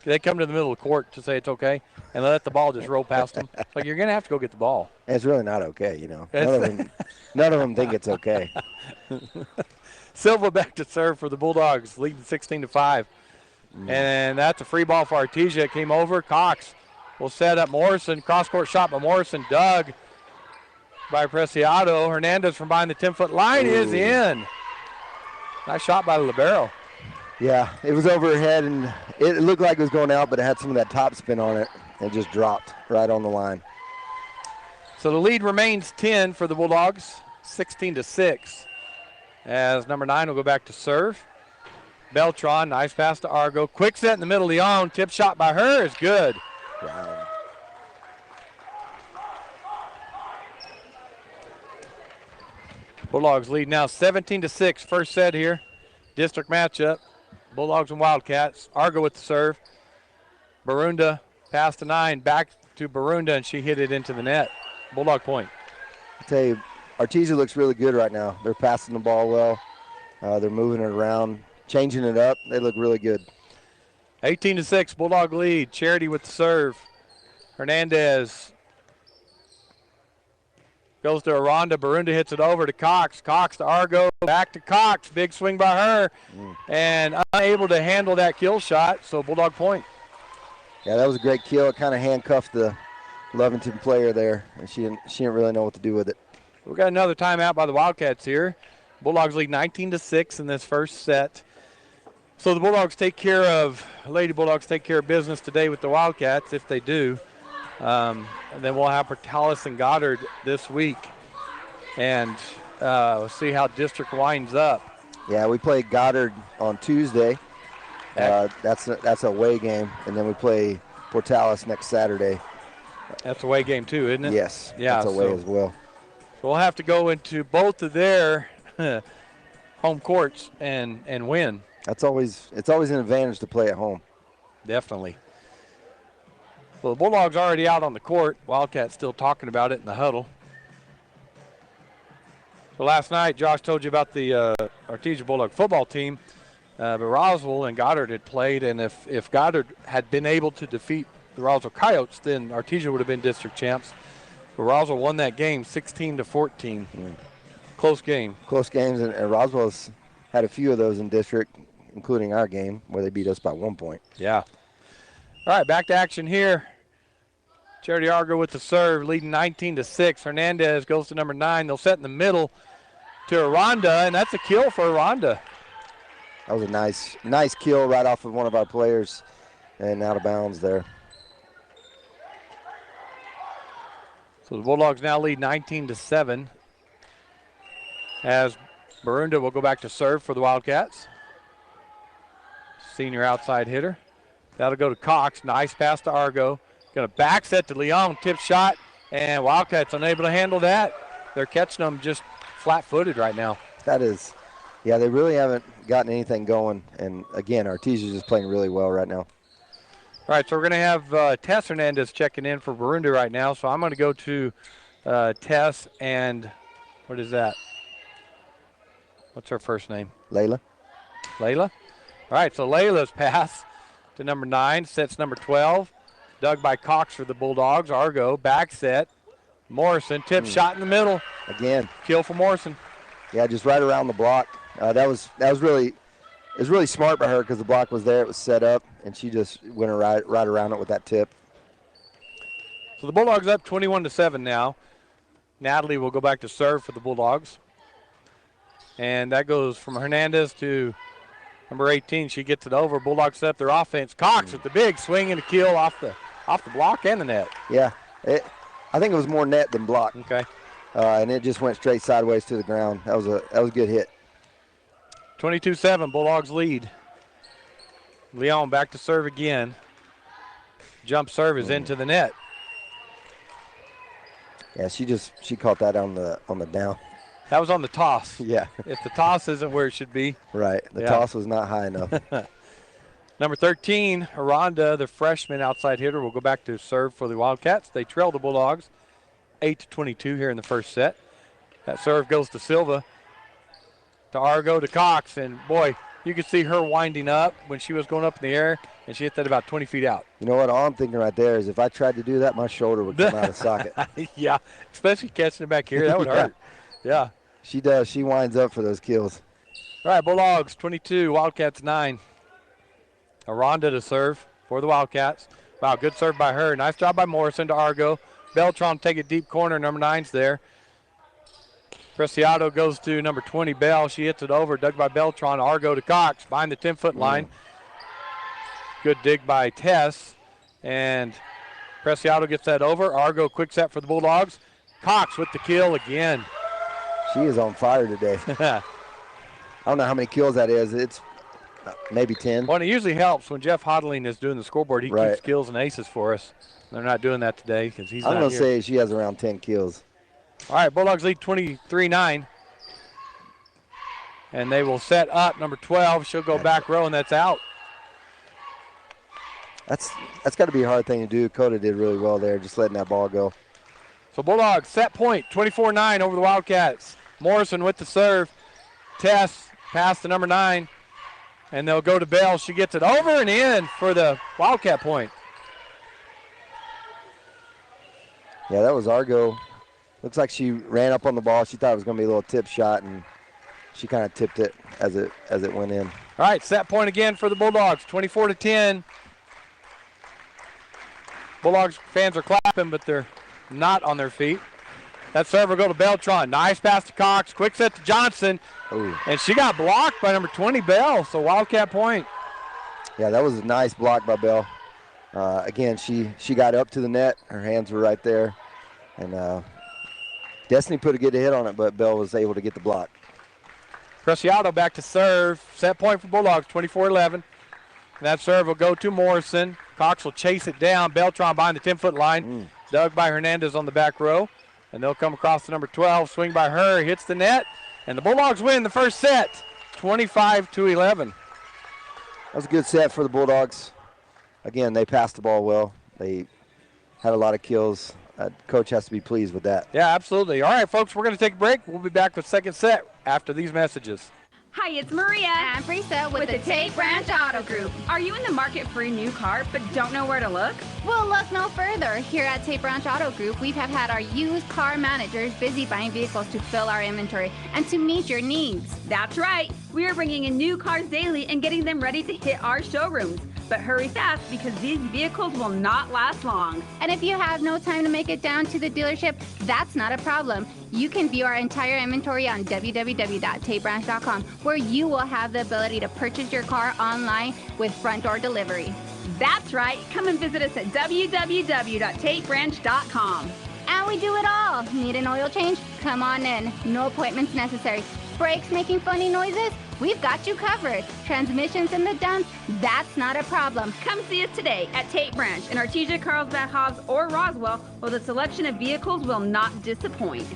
they come to the middle of the court to say it's okay and they let the ball just roll past them. Like, you're going to have to go get the ball. And it's really not okay, None of them think it's okay. Silva back to serve for the Bulldogs, leading 16-5. And that's a free ball for Artesia. It came over. Cox will set up Morrison. Cross-court shot by Morrison. Dug by Preciado. Hernandez from behind the 10-foot line is in. Nice shot by the libero. Yeah, it was over her head, and it looked like it was going out, but it had some of that top spin on it. It just dropped right on the line. So the lead remains 10 for the Bulldogs, 16-6. As number 9 will go back to serve. Beltran, nice pass to Argo. Quick set in the middle of the own. Tip shot by her is good. Wow. Bulldogs lead now 17-6. First set here. District matchup. Bulldogs and Wildcats. Argo with the serve. Barunda pass to 9. Back to Barunda, and she hit it into the net. Bulldog point. I tell you, Artesia looks really good right now. They're passing the ball well. They're moving it around, changing it up. They look really good. 18-6, Bulldog lead. Charity with the serve. Hernandez goes to Aranda. Barunda hits it over to Cox. Cox to Argo. Back to Cox. Big swing by her. And unable to handle that kill shot, so Bulldog point. Yeah, that was a great kill. It kind of handcuffed the Lovington player there, and she didn't really know what to do with it. We've got another timeout by the Wildcats here. Bulldogs lead 19-6 in this first set. So the Lady Bulldogs take care of business today with the Wildcats, if they do. And then we'll have Portales and Goddard this week. And we'll see how district winds up. Yeah, we play Goddard on Tuesday. That's a away game. And then we play Portales next Saturday. That's a away game too, isn't it? Yes, yeah, that's away as well. So we'll have to go into both of their home courts and win. It's always an advantage to play at home. Definitely. Well, the Bulldogs already out on the court. Wildcats still talking about it in the huddle. So last night, Josh told you about the Artesia Bulldog football team. But Roswell and Goddard had played, and if Goddard had been able to defeat the Roswell Coyotes, then Artesia would have been district champs. But Roswell won that game 16-14. Close game. Close games, and Roswell's had a few of those in district, including our game, where they beat us by 1 point. Yeah. All right, back to action here. Charity Argo with the serve, leading 19-6. Hernandez goes to number 9. They'll set in the middle to Aranda, and that's a kill for Aranda. That was a nice kill right off of one of our players and out of bounds there. So the Bulldogs now lead 19-7. As Barunda will go back to serve for the Wildcats. Senior outside hitter. That'll go to Cox. Nice pass to Argo. Going to back set to Leon. Tip shot. And Wildcats unable to handle that. They're catching them just flat-footed right now. That is, yeah, they really haven't gotten anything going. And, again, Artesia is just playing really well right now. All right, so we're going to have Tess Hernandez checking in for Barunda right now. So I'm going to go to Tess and what is that? What's her first name? Layla. Layla? All right, so Layla's pass to number 9, sets number 12. Dug by Cox for the Bulldogs. Argo, back set. Morrison, tip shot in the middle. Again. Kill for Morrison. Yeah, just right around the block. That was really smart by her because the block was there. It was set up, and she just went right around it with that tip. So the Bulldogs up 21-7 now. Natalie will go back to serve for the Bulldogs. And that goes from Hernandez to number 18. She gets it over. Bulldogs set up their offense. Cox with the big swing and a kill off the block and the net. Yeah, I think it was more net than block. Okay. And it just went straight sideways to the ground. That was a good hit. 22-7, Bulldogs lead. Leon back to serve again. Jump serve is into the net. Yeah, she caught that on the down. That was on the toss. Yeah. If the toss isn't where it should be. Right. The toss was not high enough. Number 13, Aranda, the freshman outside hitter, will go back to serve for the Wildcats. They trail the Bulldogs 8-22 here in the first set. That serve goes to Silva, to Argo, to Cox. And, boy, you could see her winding up when she was going up in the air, and she hit that about 20 feet out. You know what? All I'm thinking right there is if I tried to do that, my shoulder would come out of socket. Yeah, especially catching it back here. That would hurt. Yeah. She does. She winds up for those kills. All right, Bulldogs 22, Wildcats 9. Aranda to serve for the Wildcats. Wow, good serve by her. Nice job by Morrison to Argo. Beltran take it deep corner. Number 9's there. Preciado goes to number 20, Bell. She hits it over. Dug by Beltran. Argo to Cox behind the 10-foot line. Good dig by Tess. And Preciado gets that over. Argo quick set for the Bulldogs. Cox with the kill again. She is on fire today. I don't know how many kills that is. It's maybe 10. Well, it usually helps when Jeff Hodling is doing the scoreboard. He keeps kills and aces for us. They're not doing that today because he's not here. I'm going to say she has around 10 kills. All right, Bulldogs lead 23-9. And they will set up number 12. She'll go back row, and that's out. That's got to be a hard thing to do. Coda did really well there, just letting that ball go. So Bulldogs set point, 24-9 over the Wildcats. Morrison with the serve. Tess pass to number 9. And they'll go to Bell. She gets it over and in for the Wildcat point. Yeah, that was Argo. Looks like she ran up on the ball. She thought it was going to be a little tip shot, and she kind of tipped it as it went in. All right, set point again for the Bulldogs, 24-10. Bulldogs fans are clapping, but they're not on their feet. That serve will go to Beltran. Nice pass to Cox. Quick set to Johnson. Ooh. And she got blocked by number 20, Bell. So Wildcat point. Yeah, that was a nice block by Bell. Again, she got up to the net. Her hands were right there. And Destiny put a good hit on it, but Bell was able to get the block. Preciado back to serve. Set point for Bulldogs, 24-11. And that serve will go to Morrison. Cox will chase it down. Beltran behind the 10-foot line. Dug by Hernandez on the back row. And they'll come across to number 12. Swing by her. Hits the net. And the Bulldogs win the first set, 25-11. That was a good set for the Bulldogs. Again, they passed the ball well. They had a lot of kills. Coach has to be pleased with that. Yeah, absolutely. All right, folks, we're going to take a break. We'll be back with second set after these messages. Hi, it's Maria and Brisa with the Tate Branch Auto Group. Are you in the market for a new car but don't know where to look? Well, look no further. Here at Tate Branch Auto Group, we have had our used car managers busy buying vehicles to fill our inventory and to meet your needs. That's right. We are bringing in new cars daily and getting them ready to hit our showrooms. But hurry fast because these vehicles will not last long. And if you have no time to make it down to the dealership, that's not a problem. You can view our entire inventory on www.tatebranch.com, where you will have the ability to purchase your car online with front door delivery. That's right. Come and visit us at www.tatebranch.com. And we do it all. Need an oil change? Come on in. No appointments necessary. Brakes making funny noises? We've got you covered. Transmissions in the dumps? That's not a problem. Come see us today at Tate Branch in Artesia, Carlsbad, Hobbs, or Roswell, where the selection of vehicles will not disappoint.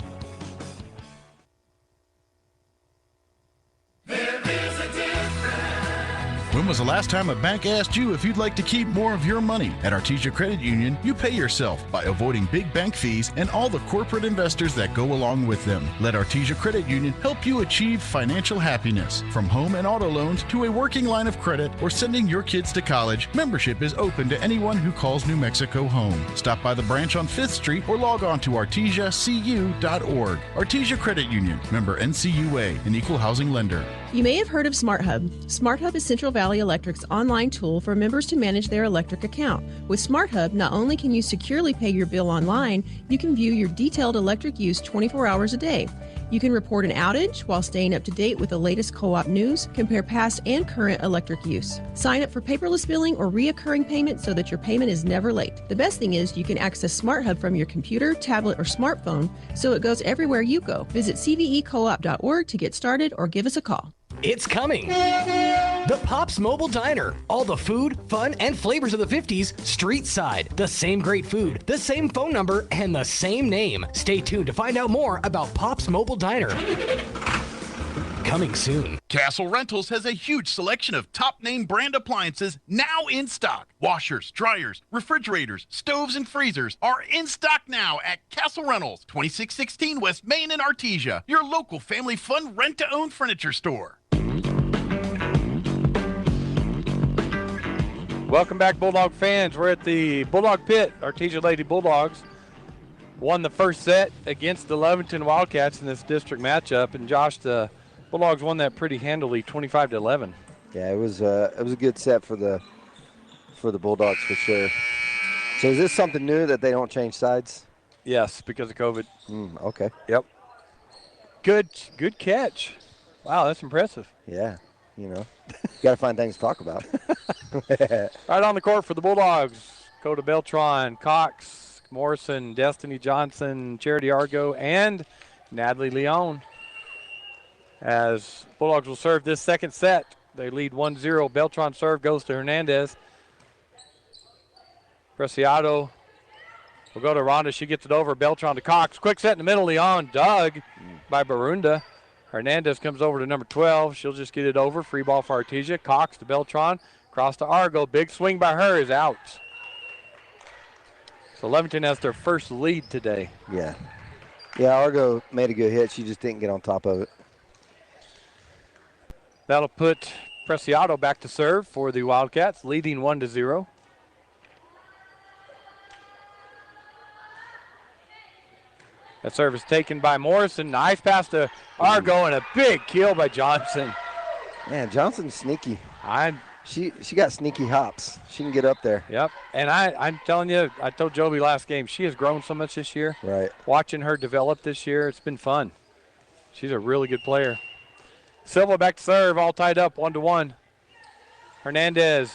When was the last time a bank asked you if you'd like to keep more of your money? At Artesia Credit Union, you pay yourself by avoiding big bank fees and all the corporate investors that go along with them. Let Artesia Credit Union help you achieve financial happiness. From home and auto loans to a working line of credit or sending your kids to college, membership is open to anyone who calls New Mexico home. Stop by the branch on 5th Street or log on to artesiacu.org. Artesia Credit Union, member NCUA, an equal housing lender. You may have heard of SmartHub. SmartHub is Central Valley Electric's online tool for members to manage their electric account. With SmartHub, not only can you securely pay your bill online, you can view your detailed electric use 24 hours a day. You can report an outage while staying up to date with the latest co-op news, compare past and current electric use. Sign up for paperless billing or reoccurring payment so that your payment is never late. The best thing is you can access SmartHub from your computer, tablet, or smartphone, so it goes everywhere you go. Visit cvecoop.org to get started or give us a call. It's coming. The Pops Mobile Diner. All the food, fun, and flavors of the 50s street side. The same great food, the same phone number, and the same name. Stay tuned to find out more about Pops Mobile Diner. Coming soon. Castle Rentals has a huge selection of top-name brand appliances now in stock. Washers, dryers, refrigerators, stoves, and freezers are in stock now at Castle Rentals, 2616 West Main in Artesia, your local family fun rent-to-own furniture store. Welcome back, Bulldog fans. We're at the Bulldog Pit. Artesia Lady Bulldogs won the first set against the Lovington Wildcats in this district matchup, and Josh, the Bulldogs won that pretty handily, 25-11. Yeah, it was a good set for the Bulldogs for sure. So is this something new that they don't change sides? Yes, because of COVID. Okay. Yep. Good catch. Wow, that's impressive. Yeah, you got to find things to talk about. Right on the court for the Bulldogs, Coda Beltran, Cox, Morrison, Destiny Johnson, Charity Argo, and Natalie Leon. As Bulldogs will serve this second set. They lead 1-0. Beltran serve goes to Hernandez. Preciado will go to Rhonda. She gets it over. Beltran to Cox. Quick set in the middle. Leon dug by Barunda. Hernandez comes over to number 12. She'll just get it over. Free ball for Artesia. Cox to Beltran. Cross to Argo. Big swing by her is out. So Lovington has their first lead today. Yeah. Yeah, Argo made a good hit. She just didn't get on top of it. That'll put Preciado back to serve for the Wildcats, leading 1-0. That serve is taken by Morrison. Nice pass to Argo and a big kill by Johnson. Man, Johnson's sneaky. She got sneaky hops. She can get up there. Yep. And I'm telling you, I told Joby last game, she has grown so much this year. Right. Watching her develop this year, it's been fun. She's a really good player. Silva back to serve, all tied up, 1-1. Hernandez,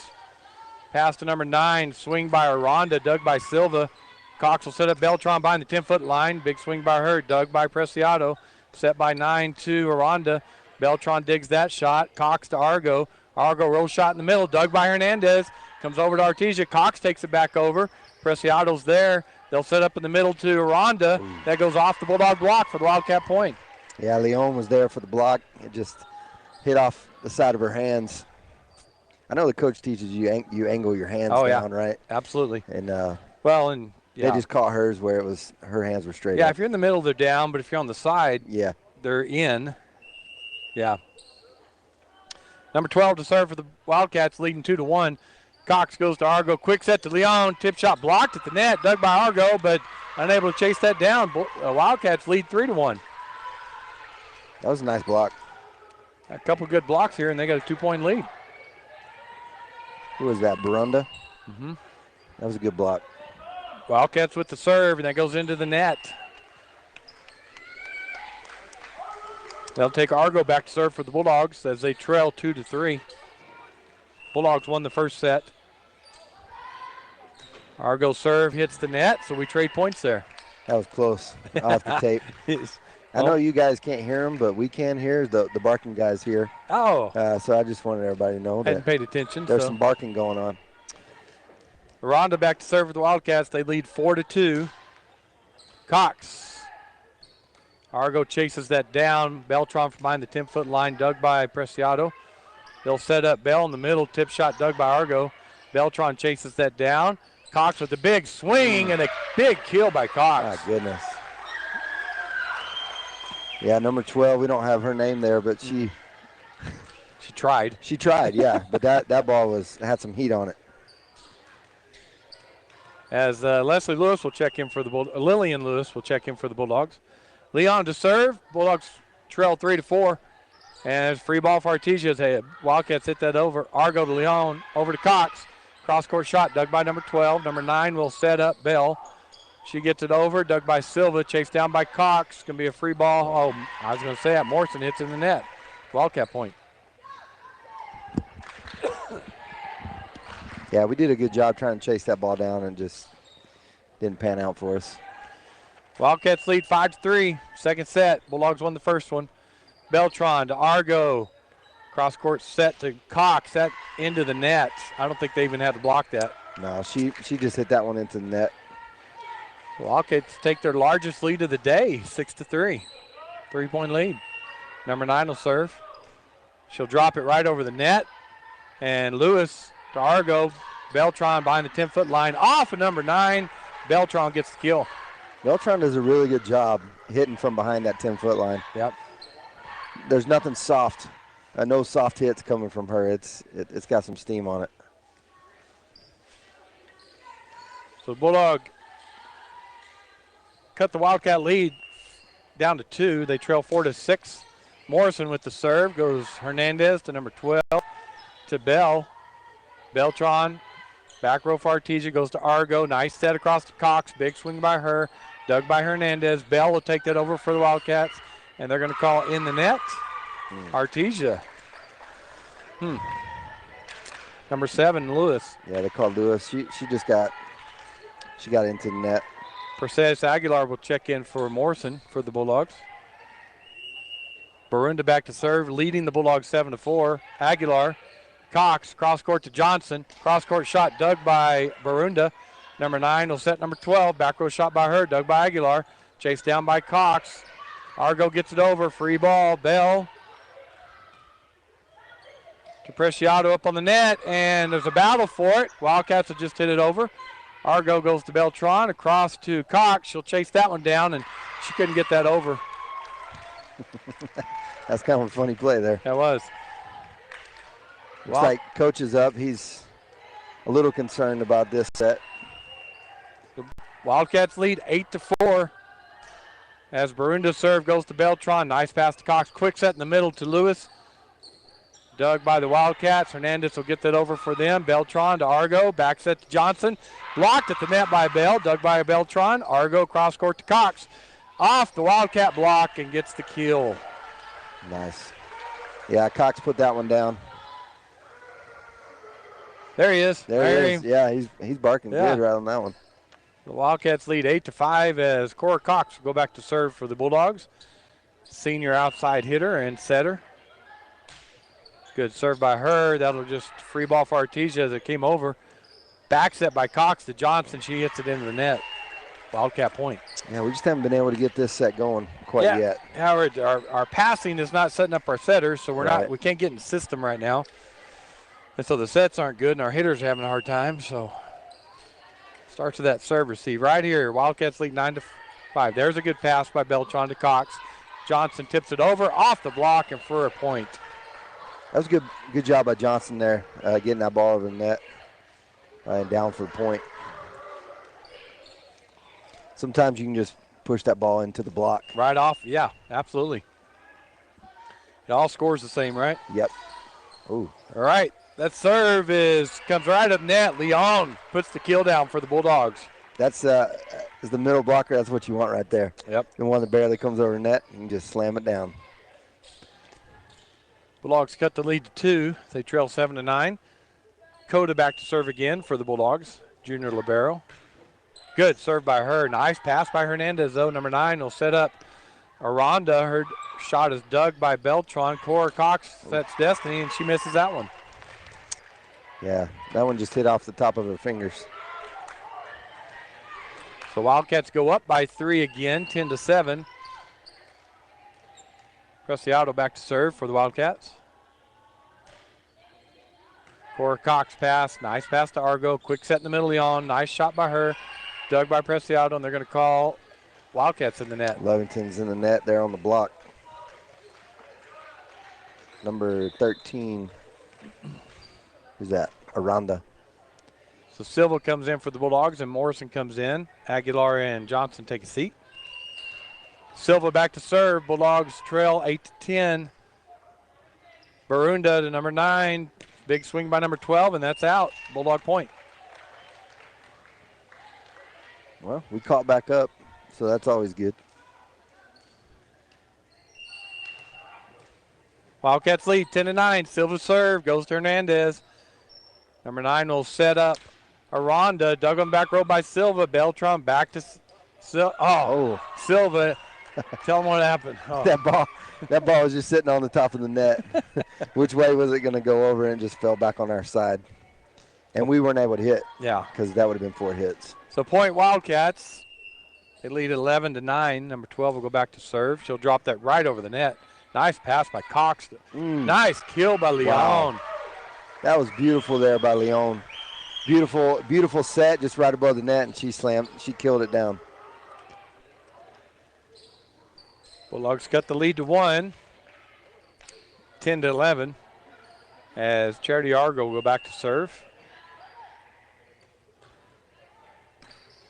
pass to number 9, swing by Aranda, dug by Silva. Cox will set up Beltran behind the 10-foot line. Big swing by her, dug by Preciado. Set by 9 to Aranda. Beltran digs that shot. Cox to Argo. Argo roll shot in the middle, dug by Hernandez. Comes over to Artesia. Cox takes it back over. Preciado's there. They'll set up in the middle to Aranda. That goes off the Bulldog block for the Wildcat point. Yeah, Leon was there for the block. It just hit off the side of her hands. I know the coach teaches you you angle your hands down, right? Absolutely. And they just caught hers where her hands were straight. Yeah, up. if you're in the middle, they're down, but if you're on the side, yeah, they're in. Yeah. Number 12 to serve for the Wildcats, leading 2-1. Cox goes to Argo. Quick set to Leon. Tip shot blocked at the net. Dug by Argo, but unable to chase that down. Wildcats lead 3-1. That was a nice block. A couple good blocks here, and they got a 2-point lead. Who was that, Barunda? Mm-hmm. That was a good block. Wildcats with the serve, and that goes into the net. They'll take Argo back to serve for the Bulldogs as they trail 2-3. Bulldogs won the first set. Argo serve hits the net, so we trade points there. That was close. I'll have to tape. I know you guys can't hear him, but we can hear the barking guys here. Oh. So I just wanted everybody to know Hadn't that paid attention. there's some barking going on. Rhonda back to serve with the Wildcats. They lead 4-2. Cox. Argo chases that down. Beltran from behind the 10-foot line, dug by Preciado. They'll set up Bell in the middle. Tip shot dug by Argo. Beltran chases that down. Cox with a big swing and a big kill by Cox. My goodness. Yeah, number 12, we don't have her name there, but she tried. She tried, yeah. But that ball had some heat on it. As Leslie Lewis will check in for the Lillian Lewis will check in for the Bulldogs. Leon to serve. Bulldogs trail 3-4. And it's free ball for Artesia's head. Wildcats hit that over. Argo to Leon. Over to Cox. Cross-court shot dug by number 12. Number 9 will set up Bell. She gets it over. Dug by Silva. Chased down by Cox. Going to be a free ball. Oh, I was going to say that. Morrison hits in the net. Wildcat point. Yeah, we did a good job trying to chase that ball down and just didn't pan out for us. Wildcats lead 5-3. Second set. Bulldogs won the first one. Beltran to Argo. Cross-court set to Cox. That into the net. I don't think they even had to block that. No, she just hit that one into the net. Wildcats take their largest lead of the day, 6-3. 3-point lead. Number 9 will serve. She'll drop it right over the net. And Lewis to Argo. Beltran behind the 10-foot line. Off of number 9. Beltran gets the kill. Beltran does a really good job hitting from behind that 10-foot line. Yep. There's nothing soft. No soft hits coming from her. It's got some steam on it. So the Bulldog cut the Wildcat lead down to 2. They trail 4-6. Morrison with the serve. Goes Hernandez to number 12 to Bell. Beltran, back row for Artesia, goes to Argo. Nice set across to Cox. Big swing by her. Dug by Hernandez. Bell will take that over for the Wildcats. And they're going to call in the net. Artesia. Number 7, Lewis. Yeah, they called Lewis. She got into the net. Mercedes Aguilar will check in for Morrison for the Bulldogs. Barunda back to serve, leading the Bulldogs 7-4. Aguilar, Cox, cross court to Johnson. Cross court shot dug by Barunda. Number 9 will set number 12. Back row shot by her, dug by Aguilar. Chased down by Cox. Argo gets it over. Free ball. Bell to Preciado up on the net, and there's a battle for it. Wildcats have just hit it over. Argo goes to Beltran, across to Cox. She'll chase that one down, and she couldn't get that over. That's kind of a funny play there. That was. Looks like coach is up. He's a little concerned about this set. The Wildcats lead 8-4. As Barunda's serve goes to Beltran. Nice pass to Cox. Quick set in the middle to Lewis. Dug by the Wildcats. Hernandez will get that over for them. Beltran to Argo. Back set to Johnson. Blocked at the net by Bell. Dug by Beltran. Argo cross court to Cox. Off the Wildcat block and gets the kill. Nice. Yeah, Cox put that one down. There he is. There he is. Yeah, he's barking good right on that one. The Wildcats lead 8-5 as Cora Cox will go back to serve for the Bulldogs. Senior outside hitter and setter. Good serve by her. That'll just free ball for Artesia as it came over. Back set by Cox to Johnson. She hits it into the net. Wildcat point. Yeah, we just haven't been able to get this set going quite yet. Howard, our passing is not setting up our setters, so we can't get in the system right now. And so the sets aren't good, and our hitters are having a hard time. So starts with that serve receive right here. Wildcats lead 9-5. There's a good pass by Beltran to Cox. Johnson tips it over off the block and for a point. That was a good job by Johnson there, getting that ball over the net and down for the point. Sometimes you can just push that ball into the block. Right off, yeah, absolutely. It all scores the same, right? Yep. Ooh. All right, that serve comes right up net. Leon puts the kill down for the Bulldogs. That's is the middle blocker. That's what you want right there. Yep. The one that barely comes over the net, you can just slam it down. Bulldogs cut the lead to 2. They trail 7-9. Coda back to serve again for the Bulldogs. Junior libero. Good serve by her. Nice pass by Hernandez, though. Number 9 will set up Aranda. Her shot is dug by Beltran. Cora Cox sets Destiny, and she misses that one. Yeah, that one just hit off the top of her fingers. So Wildcats go up by 3 again, 10-7. Preciado back to serve for the Wildcats. Cora Cox pass. Nice pass to Argo. Quick set in the middle, Leon. Nice shot by her. Dug by Preciado, and they're going to call Wildcats in the net. Lovington's in the net there on the block. Number 13. Who's that? Aranda. So Silva comes in for the Bulldogs, and Morrison comes in. Aguilar and Johnson take a seat. Silva back to serve. Bulldogs trail 8-10. Barunda to number 9. Big swing by number 12, and that's out. Bulldog point. Well, we caught back up, so that's always good. Wildcats lead 10-9. Silva serve goes to Hernandez. Number 9 will set up Aranda. Dug on back row by Silva. Beltran back to Silva. Tell them what happened. Oh. That ball was just sitting on the top of the net. Which way was it going to go over, and just fell back on our side. And we weren't able to hit. Yeah. Because that would have been 4 hits. So point Wildcats. They lead 11-9. Number 12 will go back to serve. She'll drop that right over the net. Nice pass by Cox. Nice kill by Leon. Wow. That was beautiful there by Leon. Beautiful, beautiful set just right above the net, and she killed it down. Bulldogs cut the lead to 1. 10-11. As Charity Argo will go back to serve.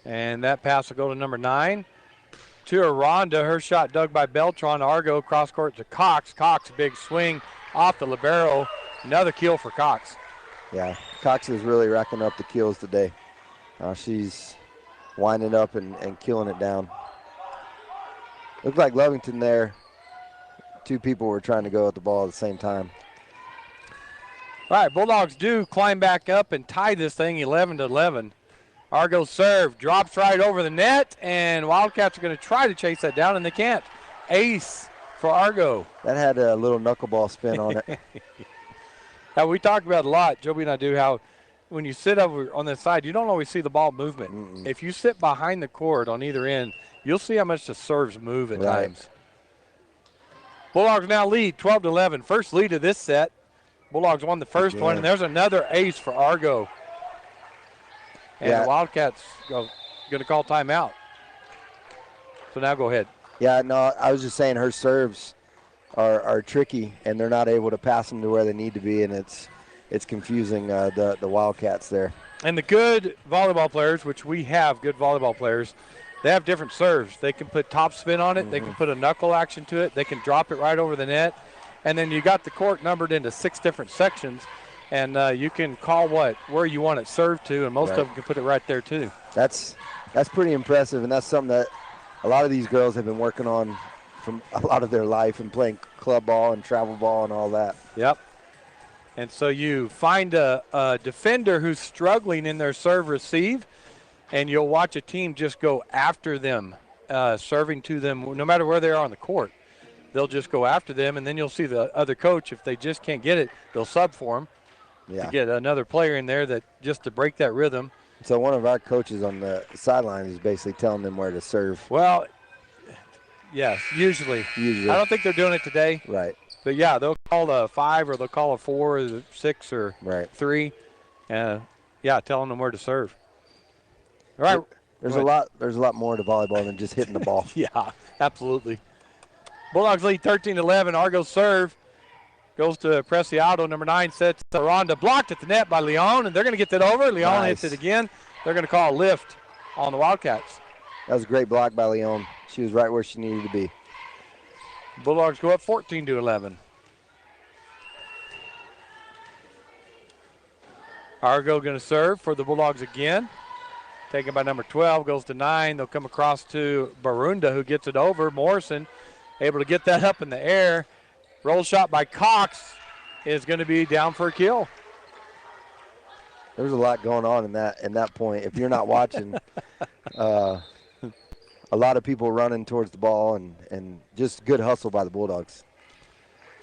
And that pass will go to number 9. To Aranda. Her shot dug by Beltran. Argo cross court to Cox. Cox, big swing off the libero. Another kill for Cox. Yeah, Cox is really racking up the kills today. She's winding up and killing it down. Looked like Lovington there. 2 people were trying to go at the ball at the same time. All right, Bulldogs do climb back up and tie this thing 11-11. Argo serve, drops right over the net, and Wildcats are going to try to chase that down, and they can't. Ace for Argo. That had a little knuckleball spin on it. Now, we talk about a lot, Joby and I do, how when you sit over on the side, you don't always see the ball movement. Mm-mm. If you sit behind the court on either end, you'll see how much the serves move at times. Bulldogs now lead 12-11. First lead of this set. Bulldogs won the first one, and there's another ace for Argo. And the Wildcats going to call timeout. So now go ahead. Yeah, no, I was just saying her serves are tricky, and they're not able to pass them to where they need to be, and it's confusing the Wildcats there. And the good volleyball players, which we have good volleyball players, they have different serves. They can put top spin on it. Mm-hmm. They can put a knuckle action to it. They can drop it right over the net. And then you got the court numbered into 6 different sections, and you can call where you want it served to, and most of them can put it right there too. That's pretty impressive, and that's something that a lot of these girls have been working on from a lot of their life and playing club ball and travel ball and all that. Yep. And so you find a defender who's struggling in their serve receive, and you'll watch a team just go after them, serving to them no matter where they are on the court. They'll just go after them, and then you'll see the other coach, if they just can't get it, they'll sub for them to get another player in there just to break that rhythm. So one of our coaches on the sideline is basically telling them where to serve. Well, yes, usually. I don't think they're doing it today. Right. But, yeah, they'll call a 5 or they'll call a 4 or 6 or 3. Telling them where to serve. All right. There's a lot more to volleyball than just hitting the ball. Yeah, absolutely. Bulldogs lead 13-11. Argo serve goes to Preciado. Number 9 sets Aranda, blocked at the net by Leon, and they're going to get that over. Leon hits it again. They're going to call a lift on the Wildcats. That was a great block by Leon. She was right where she needed to be. Bulldogs go up 14-11. Argo going to serve for the Bulldogs again. Taken by number 12, goes to 9. They'll come across to Barunda, who gets it over. Morrison able to get that up in the air. Roll shot by Cox is going to be down for a kill. There's a lot going on in that point. If you're not watching, A lot of people running towards the ball and just good hustle by the Bulldogs.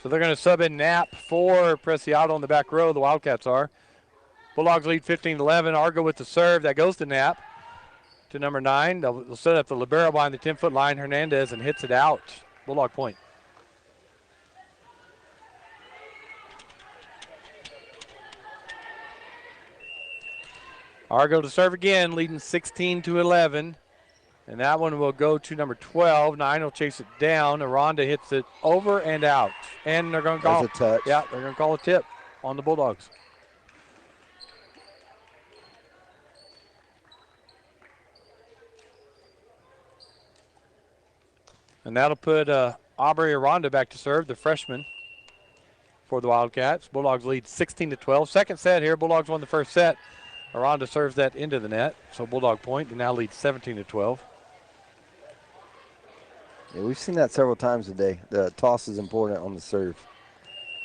So they're going to sub in Knapp for Preciado on the back row. The Wildcats are. Bulldogs lead 15-11. Argo with the serve. That goes to Knapp. To number 9. They'll set up the libero behind the 10-foot line. Hernandez and hits it out. Bulldog point. Argo to serve again, leading 16-11. And that one will go to number 12. 9 will chase it down. Aranda hits it over and out. And they're going to call a touch. Yeah, they're going to call a tip on the Bulldogs. And that'll put Aubrey Aranda back to serve, the freshman for the Wildcats. Bulldogs lead 16-12. Second set here. Bulldogs won the first set. Aranda serves that into the net. So Bulldog point and now leads 17-12. Yeah, we've seen that several times today. The toss is important on the serve.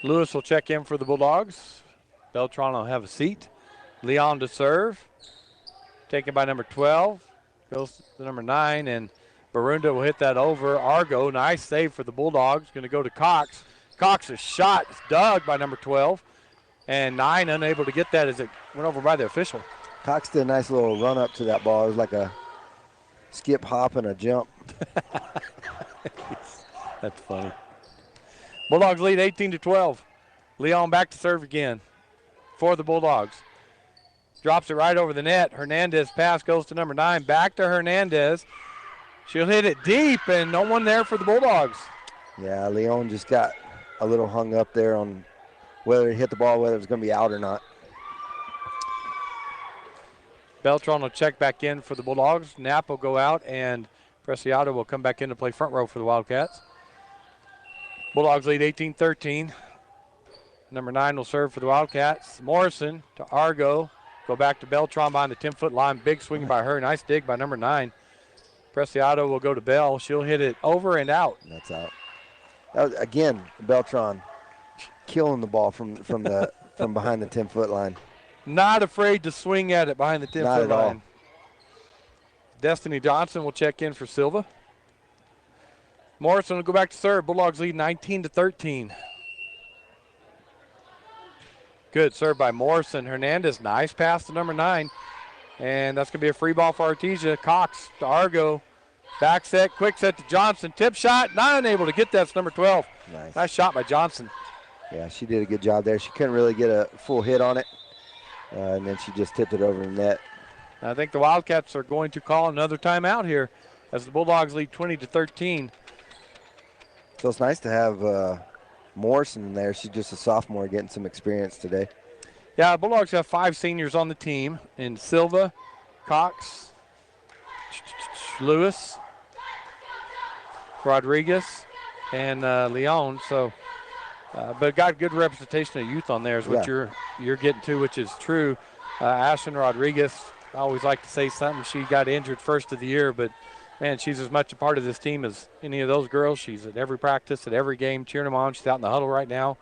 Lewis will check in for the Bulldogs. Beltran will have a seat. Leon to serve. Taken by number 12. Goes to number 9, and Barunda will hit that over. Argo, nice save for the Bulldogs. Going to go to Cox. Cox's shot is dug by number 12. And 9 unable to get that as it went over by the official. Cox did a nice little run up to that ball. It was like a skip, hop, and a jump. That's funny. Bulldogs lead 18-12. Leon back to serve again for the Bulldogs. Drops it right over the net. Hernandez pass goes to number 9. Back to Hernandez. She'll hit it deep, and no one there for the Bulldogs. Yeah, Leon just got a little hung up there on whether he hit the ball, whether it was going to be out or not. Beltran will check back in for the Bulldogs. Knapp will go out, and Preciado will come back in to play front row for the Wildcats. Bulldogs lead 18-13. Number 9 will serve for the Wildcats. Morrison to Argo. Go back to Beltran behind the 10-foot line. Big swing by her. Nice dig by number 9. Preciado will go to Bell. She'll hit it over and out. That's out. Again, Beltran killing the ball from behind the 10-foot line. Not afraid to swing at it behind the 10-foot line. Destiny Johnson will check in for Silva. Morrison will go back to serve. Bulldogs lead 19-13. Good serve by Morrison. Hernandez, nice pass to number 9. And that's going to be a free ball for Artesia. Cox to Argo. Back set, quick set to Johnson. Tip shot, not unable to get that. It's number 12. Nice shot by Johnson. Yeah, she did a good job there. She couldn't really get a full hit on it. And then she just tipped it over the net. I think the Wildcats are going to call another timeout here as the Bulldogs lead 20-13. So it's nice to have Morrison in there. She's just a sophomore getting some experience today. Yeah, the Bulldogs have 5 seniors on the team in Silva, Cox, Lewis, Rodriguez, and Leon. So, but got good representation of youth on there is what you're getting to, which is true. Ashton Rodriguez, I always like to say something. She got injured first of the year, but man, she's as much a part of this team as any of those girls. She's at every practice, at every game, cheering them on. She's out in the huddle right now,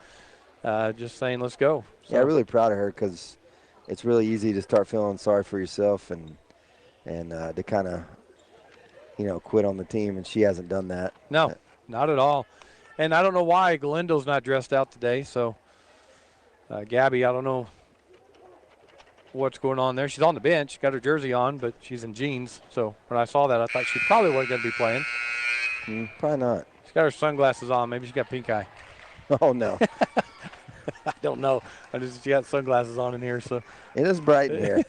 just saying, let's go. So. Yeah, really proud of her because it's really easy to start feeling sorry for yourself and to kind of, quit on the team, and she hasn't done that. No, not at all. And I don't know why Galindo's not dressed out today. So, Gabby, I don't know what's going on there. She's on the bench, got her jersey on, but she's in jeans. So when I saw that, I thought she probably wasn't going to be playing. Probably not. She's got her sunglasses on. Maybe she's got pink eye. Oh, no. I don't know. She got sunglasses on in here. So it is bright in here.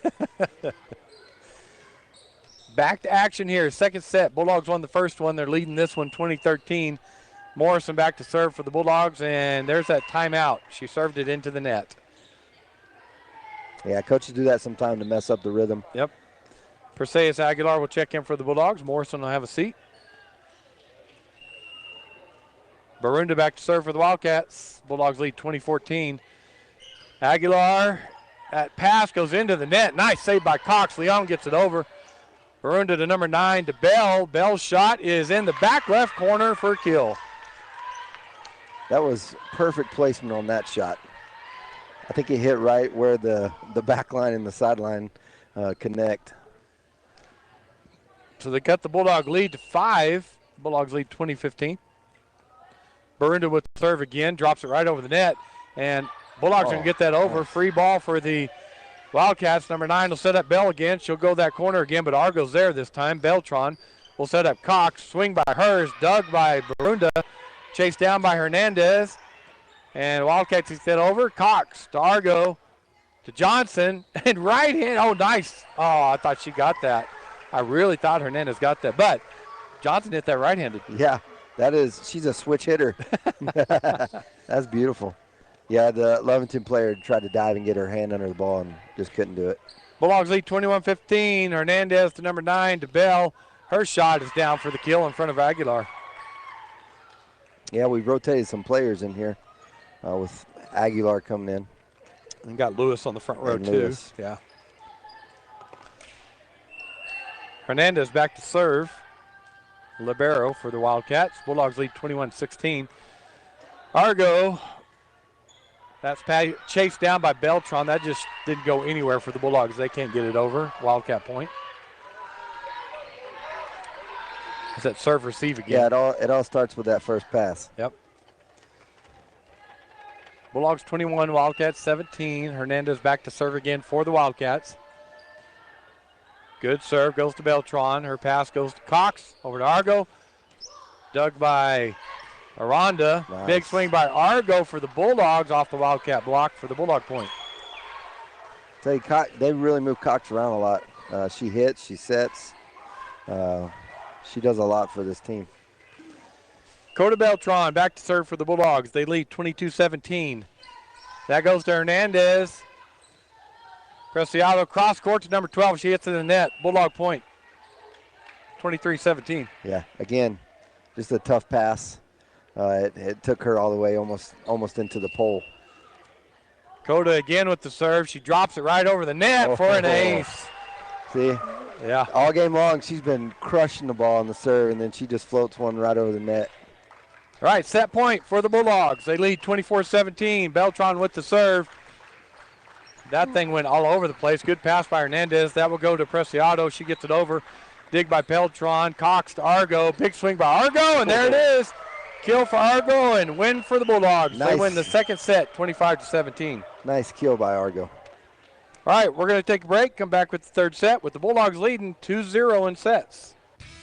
Back to action here. Second set. Bulldogs won the first one. They're leading this one 20-13. Morrison back to serve for the Bulldogs, and there's that timeout. She served it into the net. Yeah, coaches do that sometimes to mess up the rhythm. Yep. Perseus Aguilar will check in for the Bulldogs. Morrison will have a seat. Barunda back to serve for the Wildcats. Bulldogs lead 20-14. Aguilar, that pass goes into the net. Nice save by Cox. Leon gets it over. Barunda to number 9 to Bell. Bell's shot is in the back left corner for a kill. That was perfect placement on that shot. I think it hit right where the back line and the sideline connect. So they cut the Bulldog lead to 5. Bulldogs lead 20-15. Barunda with the serve again, drops it right over the net, and Bulldogs going to get that over. Free ball for the Wildcats. Number 9 will set up Bell again. She'll go that corner again, but Argo's there this time. Beltran will set up Cox. Swing by hers, dug by Barunda, chased down by Hernandez, and Wildcats gets that over. Cox to Argo, to Johnson, and right hand. Oh, nice. Oh, I thought she got that. I really thought Hernandez got that, but Johnson hit that right-handed. Yeah, she's a switch hitter. That's beautiful. Yeah, the Lovington player tried to dive and get her hand under the ball and just couldn't do it. Bulldogs lead 21-15. Hernandez to number 9 to Bell. Her shot is down for the kill in front of Aguilar. Yeah, we rotated some players in here with Aguilar coming in. And got Lewis on the front row, too. Lewis. Yeah. Hernandez back to serve. Libero for the Wildcats. Bulldogs lead 21-16. Argo, that's chased down by Beltran. That just didn't go anywhere for the Bulldogs. They can't get it over. Wildcat point. Is that serve receive again? Yeah, it all starts with that first pass. Yep. Bulldogs 21, Wildcats 17. Hernandez back to serve again for the Wildcats. Good serve, goes to Beltran. Her pass goes to Cox, over to Argo. Dug by Aranda. Nice. Big swing by Argo for the Bulldogs off the Wildcat block for the Bulldog point. Tell you, they really move Cox around a lot. She hits, she sets. She does a lot for this team. Coda Beltran back to serve for the Bulldogs. They lead 22-17. That goes to Hernandez. Preciado cross court to number 12. She hits in the net. Bulldog point. 23-17. Yeah, again, just a tough pass. It took her all the way almost into the pole. Coda again with the serve. She drops it right over the net for an ace. See? Yeah. All game long, she's been crushing the ball on the serve, and then she just floats one right over the net. All right, set point for the Bulldogs. They lead 24-17. Beltran with the serve. That thing went all over the place. Good pass by Hernandez. That will go to Preciado. She gets it over. Dig by Beltran. Cox to Argo. Big swing by Argo, and there it is. Kill for Argo and win for the Bulldogs. Nice. They win the second set, 25-17. Nice kill by Argo. All right, we're going to take a break, come back with the third set with the Bulldogs leading 2-0 in sets.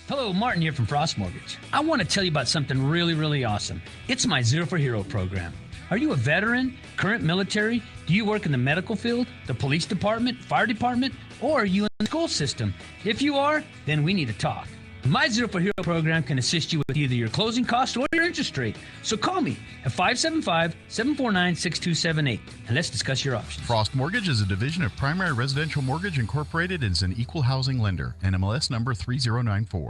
Hello, Martin here from Frost Mortgage. I want to tell you about something really, really awesome. It's my Zero for Hero program. Are you a veteran, current military? Do you work in the medical field, the police department, fire department, or are you in the school system? If you are, then we need to talk. My Zero for Hero program can assist you with either your closing cost or your interest rate. So call me at 575-749-6278 and let's discuss your options. Frost Mortgage is a division of Primary Residential Mortgage Incorporated and is an equal housing lender. NMLS number 3094.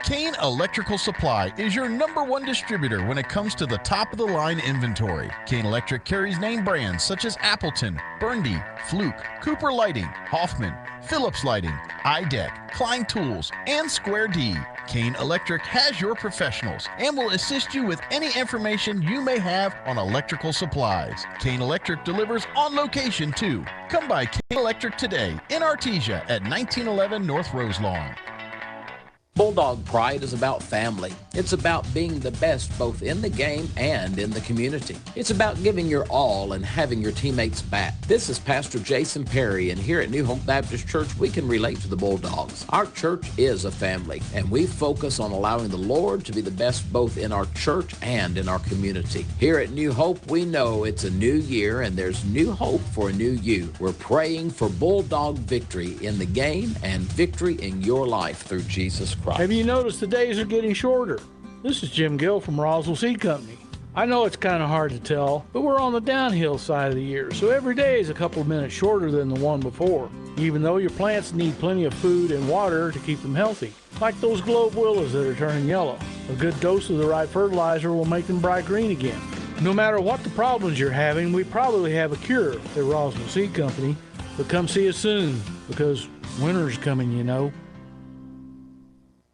Kane Electrical Supply is your #1 distributor when it comes to the top-of-the-line inventory. Kane Electric carries name brands such as Appleton, Burndy, Fluke, Cooper Lighting, Hoffman, Phillips Lighting, iDeck, Klein Tools, and Square D. Kane Electric has your professionals and will assist you with any information you may have on electrical supplies. Kane Electric delivers on location too. Come by Kane Electric today in Artesia at 1911 North Roselawn. Bulldog Pride is about family. It's about being the best both in the game and in the community. It's about giving your all and having your teammates back. This is Pastor Jason Perry, and here at New Hope Baptist Church, we can relate to the Bulldogs. Our church is a family, and we focus on allowing the Lord to be the best both in our church and in our community. Here at New Hope, we know it's a new year, and there's new hope for a new you. We're praying for Bulldog victory in the game and victory in your life through Jesus Christ. Have you noticed the days are getting shorter? This is Jim Gill from Roswell Seed Company. I know it's kind of hard to tell, but we're on the downhill side of the year, so every day is a couple of minutes shorter than the one before, even though your plants need plenty of food and water to keep them healthy. Like those globe willows that are turning yellow. A good dose of the right fertilizer will make them bright green again. No matter what the problems you're having, we probably have a cure at Roswell Seed Company, but come see us soon, because winter's coming, you know.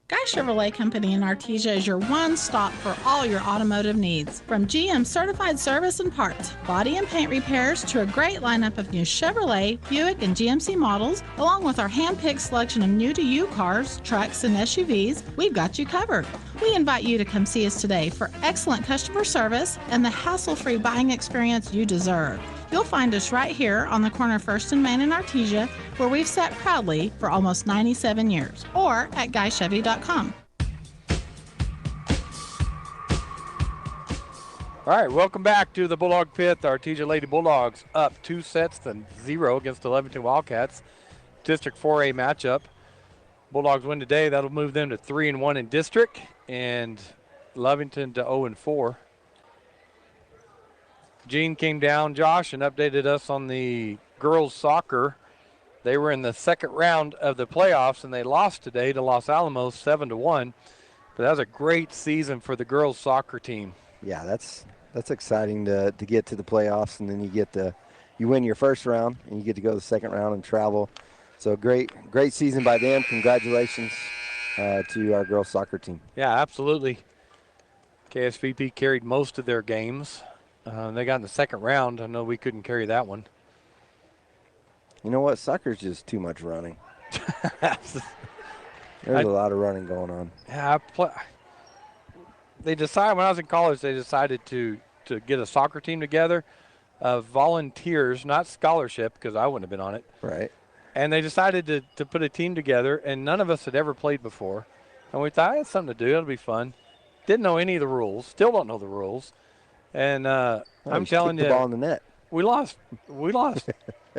Guy Chevrolet Company in Artesia is your one stop for all your automotive needs. From GM certified service and parts, body and paint repairs, to a great lineup of new Chevrolet, Buick, and GMC models, along with our hand-picked selection of new-to-you cars, trucks, and SUVs, we've got you covered. We invite you to come see us today for excellent customer service and the hassle-free buying experience you deserve. You'll find us right here on the corner of 1st and Main in Artesia, where we've sat proudly for almost 97 years, or at GuyChevy.com. All right, welcome back to the Bulldog Pit. The Artesia Lady Bulldogs up 2-0 against the Lovington Wildcats. District 4A matchup. Bulldogs win today. That'll move them to 3-1 in district, and Lovington to 0-4. Gene came down, Josh, and updated us on the girls soccer. They were in the second round of the playoffs, and they lost today to Los Alamos 7-1. But that was a great season for the girls soccer team. Yeah, that's exciting to get to the playoffs, and then you win your first round, and you get to go to the second round and travel. So great season by them. Congratulations to our girls soccer team. Yeah, absolutely. KSVP carried most of their games. They got in the second round. I know we couldn't carry that one. You know what? Soccer's just too much running. There's a lot of running going on. Yeah, when I was in college, they decided to get a soccer team together of volunteers, not scholarship, because I wouldn't have been on it. Right. And they decided to put a team together, and none of us had ever played before. And we thought, it's something to do. It'll be fun. Didn't know any of the rules. Still don't know the rules. And I'm telling you, the ball in the net. We lost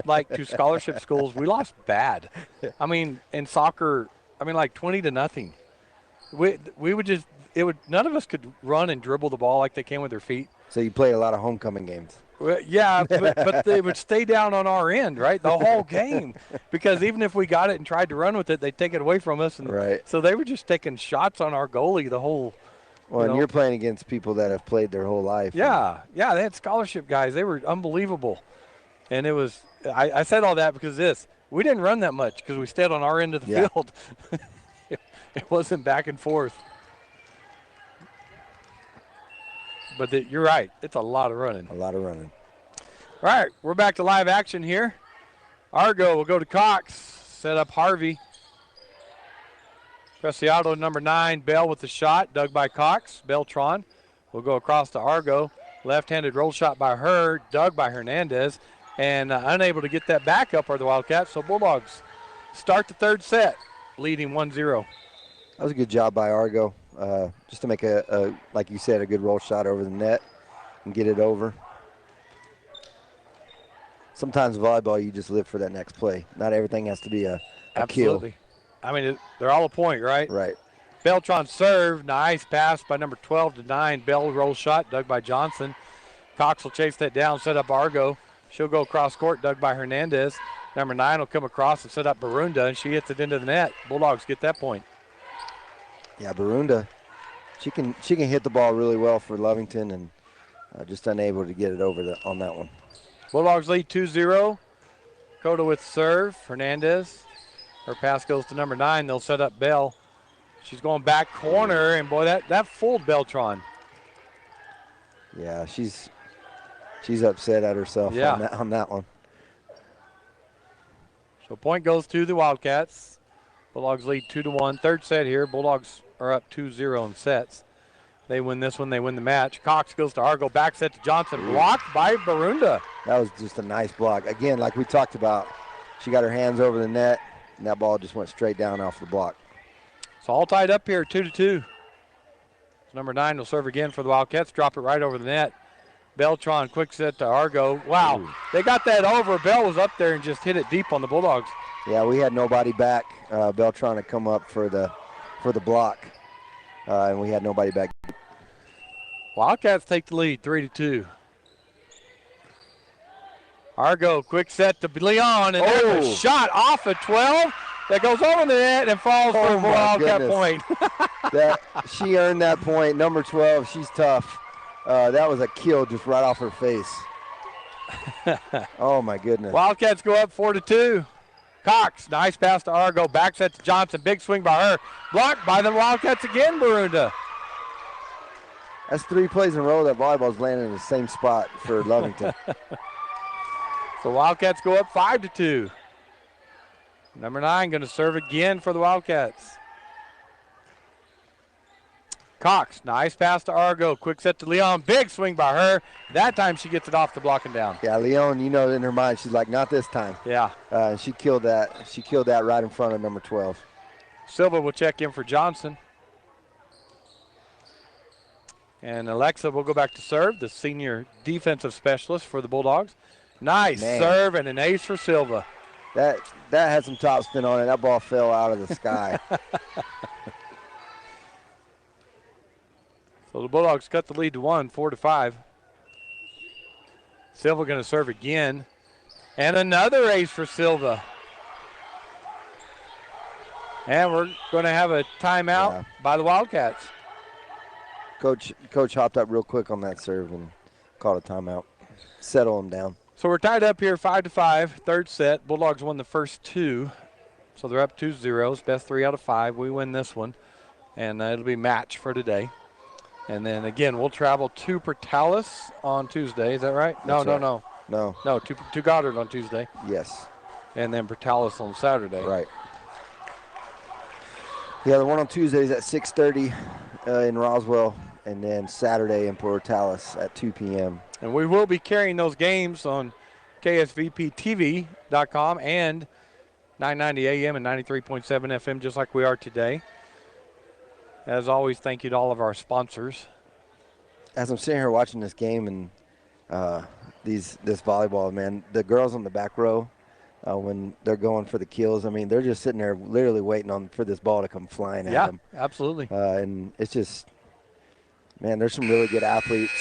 like to scholarship schools. We lost bad. I mean, in soccer, like 20-0. We would just none of us could run and dribble the ball like they can with their feet. So you play a lot of homecoming games. Well, yeah, but they would stay down on our end, right, the whole game, because even if we got it and tried to run with it, they'd take it away from us. And right. So they were just taking shots on our goalie the whole. Well, and you're playing against people that have played their whole life. Yeah, they had scholarship guys. They were unbelievable. And it was, I said all that because we didn't run that much because we stayed on our end of the field. It wasn't back and forth. But you're right. It's a lot of running. A lot of running. All right, we're back to live action here. Argo will go to Cox, set up Harvey. Preciado, number 9, Bell with the shot, dug by Cox. Beltran will go across to Argo. Left-handed roll shot by her, dug by Hernandez. And unable to get that back up are the Wildcats. So Bulldogs start the third set, leading 1-0. That was a good job by Argo, just to make like you said, a good roll shot over the net and get it over. Sometimes volleyball, you just live for that next play. Not everything has to be a Absolutely. kill. I mean, they're all a point, right? Right. Beltran serve, nice pass by number 12 to 9. Bell roll shot, dug by Johnson. Cox will chase that down, set up Argo. She'll go across court, dug by Hernandez. Number 9 will come across and set up Barunda, and she hits it into the net. Bulldogs get that point. Yeah, Barunda, she can hit the ball really well for Lovington, and just unable to get it over on that one. Bulldogs lead 2-0. Cota with serve, Hernandez. Her pass goes to number 9. They'll set up Bell. She's going back corner, and boy, that fooled Beltran. Yeah, she's upset at herself on that one. So point goes to the Wildcats. Bulldogs lead 2-1. Third set here. Bulldogs are up 2-0 in sets. They win this one, they win the match. Cox goes to Argo, back set to Johnson, blocked by Barunda. That was just a nice block. Again, like we talked about, she got her hands over the net, and that ball just went straight down off the block. It's all tied up here, 2-2. Number 9 will serve again for the Wildcats, drop it right over the net. Beltran, quick set to Argo. Wow, They got that over. Bell was up there and just hit it deep on the Bulldogs. Yeah, we had nobody back. Beltran had come up for the block, and we had nobody back. Wildcats take the lead, 3-2. Argo, quick set to Leon, and there's a shot off at 12 that goes over the net and falls for a Wildcat point. She earned that point. Number 12, she's tough. That was a kill just right off her face. Oh, my goodness. Wildcats go up 4-2. Cox, nice pass to Argo. Back set to Johnson. Big swing by her. Blocked by the Wildcats again, Barunda. That's 3 plays in a row that volleyball's landing in the same spot for Lovington. So Wildcats go up 5-2. Number 9 going to serve again for the Wildcats. Cox, nice pass to Argo. Quick set to Leon. Big swing by her. That time she gets it off the block and down. Yeah, Leon, you know, in her mind, she's like, not this time. Yeah. She killed that. She killed that right in front of number 12. Silva will check in for Johnson. And Alexa will go back to serve, the senior defensive specialist for the Bulldogs. Nice serve and an ace for Silva. That had some topspin on it. That ball fell out of the sky. So the Bulldogs cut the lead to 1, 4-5. Silva going to serve again. And another ace for Silva. And we're going to have a timeout by the Wildcats. Coach hopped up real quick on that serve and called a timeout. Settle him down. So we're tied up here 5-5, third set. Bulldogs won the first 2. So they're up 2-0. Best 3 out of 5. We win this one. And it'll be match for today. And then, again, we'll travel to Portales on Tuesday. Is that right? That's right. No, to Goddard on Tuesday. Yes. And then Portales on Saturday. Right. Yeah, the one on Tuesday is at 6:30 in Roswell, and then Saturday in Portales at 2 p.m. And we will be carrying those games on KSVPTV.com and 990 AM and 93.7 FM, just like we are today. As always, thank you to all of our sponsors. As I'm sitting here watching this game and this volleyball, man, the girls on the back row, when they're going for the kills, I mean, they're just sitting there literally waiting for this ball to come flying at them. Yeah, absolutely. And it's just, man, there's some really good athletes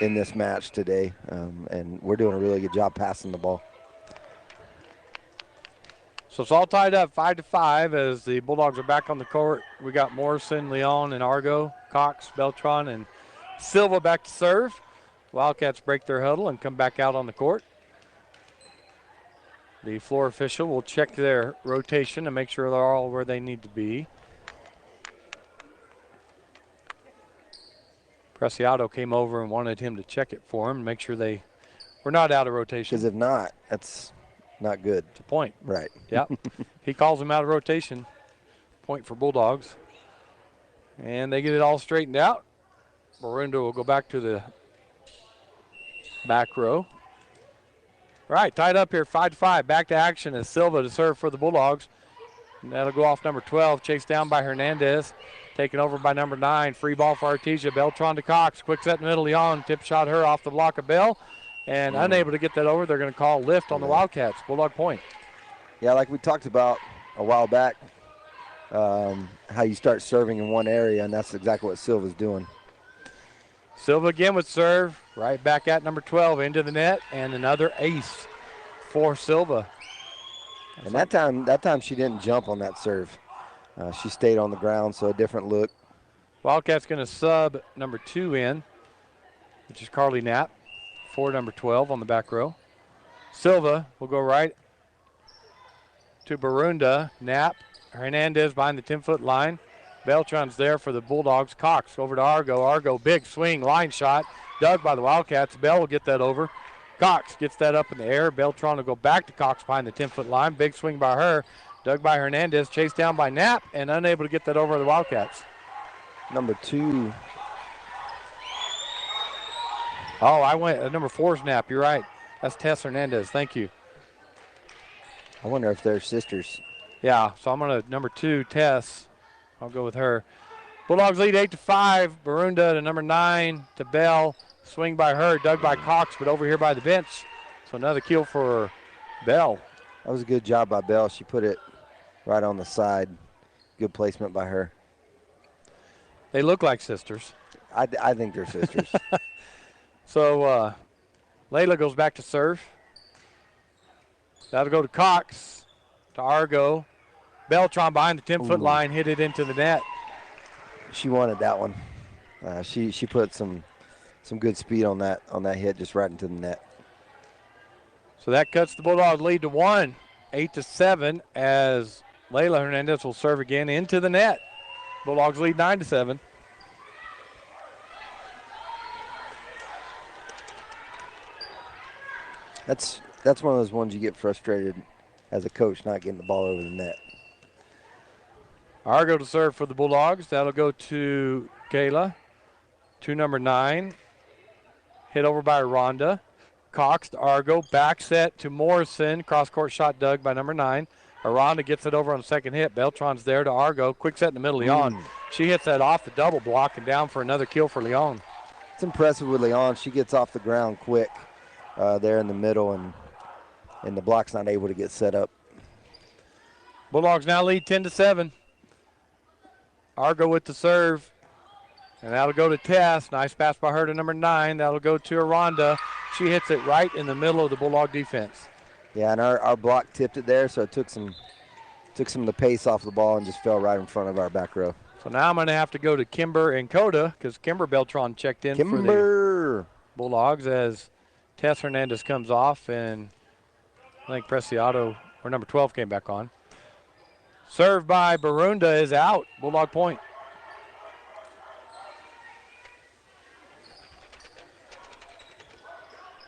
in this match today, and we're doing a really good job passing the ball. So it's all tied up 5-5 as the Bulldogs are back on the court. We got Morrison, Leon, and Argo, Cox, Beltran, and Silva back to serve. Wildcats break their huddle and come back out on the court. The floor official will check their rotation and make sure they're all where they need to be. Preciado came over and wanted him to check it for him, make sure they were not out of rotation. Because if not, that's not good. It's a point. Right. Yep. He calls him out of rotation. Point for Bulldogs. And they get it all straightened out. Barunda will go back to the back row. All right, tied up here, 5-5. Back to action as Silva to serve for the Bulldogs. And that'll go off number 12, chased down by Hernandez. Taken over by number 9. Free ball for Artesia. Beltran to Cox. Quick set in the middle. Leon tip shot her off the block of Bell. And unable to get that over, they're going to call lift on the Wildcats. Bulldog point. Yeah, like we talked about a while back, how you start serving in one area, and that's exactly what Silva's doing. Silva again with serve. Right back at number 12 into the net. And another ace for Silva. And that time she didn't jump on that serve. She stayed on the ground, so a different look. Wildcats going to sub number 2 in, which is Carly Knapp, for number 12 on the back row. Silva will go right to Barunda. Knapp, Hernandez behind the 10-foot line. Beltran's there for the Bulldogs. Cox over to Argo. Argo, big swing, line shot. Dug by the Wildcats. Bell will get that over. Cox gets that up in the air. Beltran will go back to Cox behind the 10-foot line. Big swing by her. Dug by Hernandez, chased down by Knapp, and unable to get that over the Wildcats. Number 2. Oh, I went number 4's Knapp. You're right. That's Tess Hernandez. Thank you. I wonder if they're sisters. Yeah, so I'm going to number 2, Tess. I'll go with her. Bulldogs lead 8-5. Barunda to number 9 to Bell. Swing by her, dug by Cox, but over here by the bench. So another kill for Bell. That was a good job by Bell. She put it right on the side. Good placement by her. They look like sisters. I think they're sisters. So Layla goes back to serve. That'll go to Cox, to Argo. Beltran behind the 10-foot line, hit it into the net. She wanted that one. She put some good speed on that hit, just right into the net. So that cuts the Bulldogs lead to 1. 8-7 as Layla Hernandez will serve again into the net. Bulldogs lead 9-7. That's one of those ones you get frustrated as a coach not getting the ball over the net. Argo to serve for the Bulldogs. That'll go to Kayla. To number 9. Hit over by Rhonda. Cox to Argo. Back set to Morrison. Cross-court shot dug by number 9. Aranda gets it over on the second hit. Beltran's there to Argo. Quick set in the middle. Leon. She hits that off the double block and down for another kill for Leon. It's impressive with Leon. She gets off the ground quick there in the middle, and the block's not able to get set up. Bulldogs now lead 10-7. Argo with the serve. And that'll go to Tess. Nice pass by her to number 9. That'll go to Aranda. She hits it right in the middle of the Bulldog defense. Yeah, and our block tipped it there, so it took some of the pace off the ball and just fell right in front of our back row. So now I'm going to have to go to Kimber and Coda because Kimber Beltran checked in for the Bulldogs as Tess Hernandez comes off, and I think Preciado, or number 12, came back on. Served by Barunda is out. Bulldog point.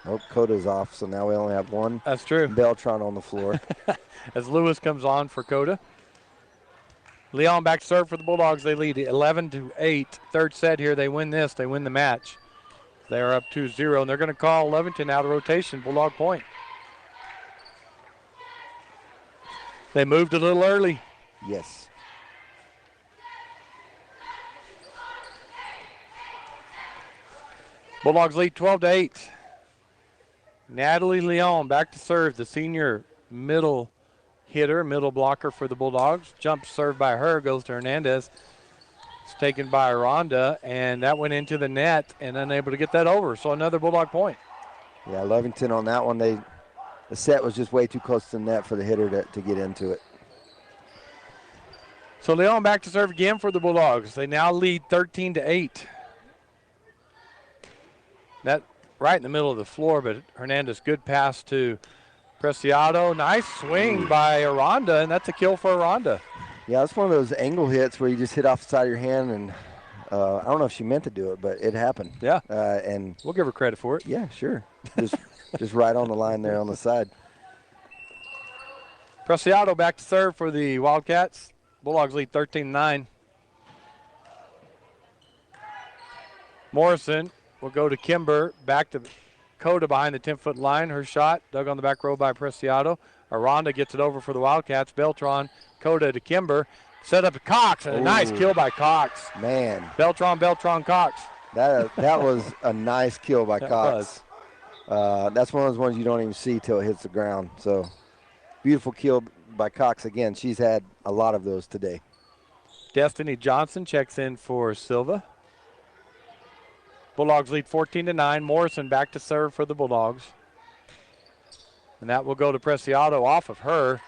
Oh, Coda's off, so now we only have one. That's true. Beltran on the floor. As Lewis comes on for Coda. Leon back to serve for the Bulldogs. They lead 11-8. Third set here. They win this. They win the match. They're up 2-0, and they're going to call Lovington out of rotation. Bulldog point. They moved a little early. Yes. Bulldogs lead 12-8. Natalie Leon back to serve, the senior middle hitter, middle blocker for the Bulldogs. Jump served by her, goes to Hernandez. It's taken by Rhonda, and that went into the net and unable to get that over. So another Bulldog point. Yeah, Lovington on that one, the set was just way too close to the net for the hitter to get into it. So Leon back to serve again for the Bulldogs. They now lead 13-8. That right in the middle of the floor, but Hernandez, good pass to Preciado. Nice swing by Aranda, and that's a kill for Aranda. Yeah, it's one of those angle hits where you just hit off the side of your hand, and I don't know if she meant to do it, but it happened. Yeah. And we'll give her credit for it. Yeah, sure. Just right on the line there on the side. Preciado back to serve for the Wildcats. Bulldogs lead 13-9. Morrison will go to Kimber, back to Coda behind the 10-foot line. Her shot dug on the back row by Preciado. Aranda gets it over for the Wildcats. Beltran, Coda to Kimber. Set up to Cox, and a nice kill by Cox. Man. Beltran, Cox. That was a nice kill by Cox. That's one of those ones you don't even see till it hits the ground. So beautiful kill by Cox again. She's had a lot of those today. Destiny Johnson checks in for Silva. Bulldogs lead 14-9. Morrison back to serve for the Bulldogs. And that will go to Preciado off of her.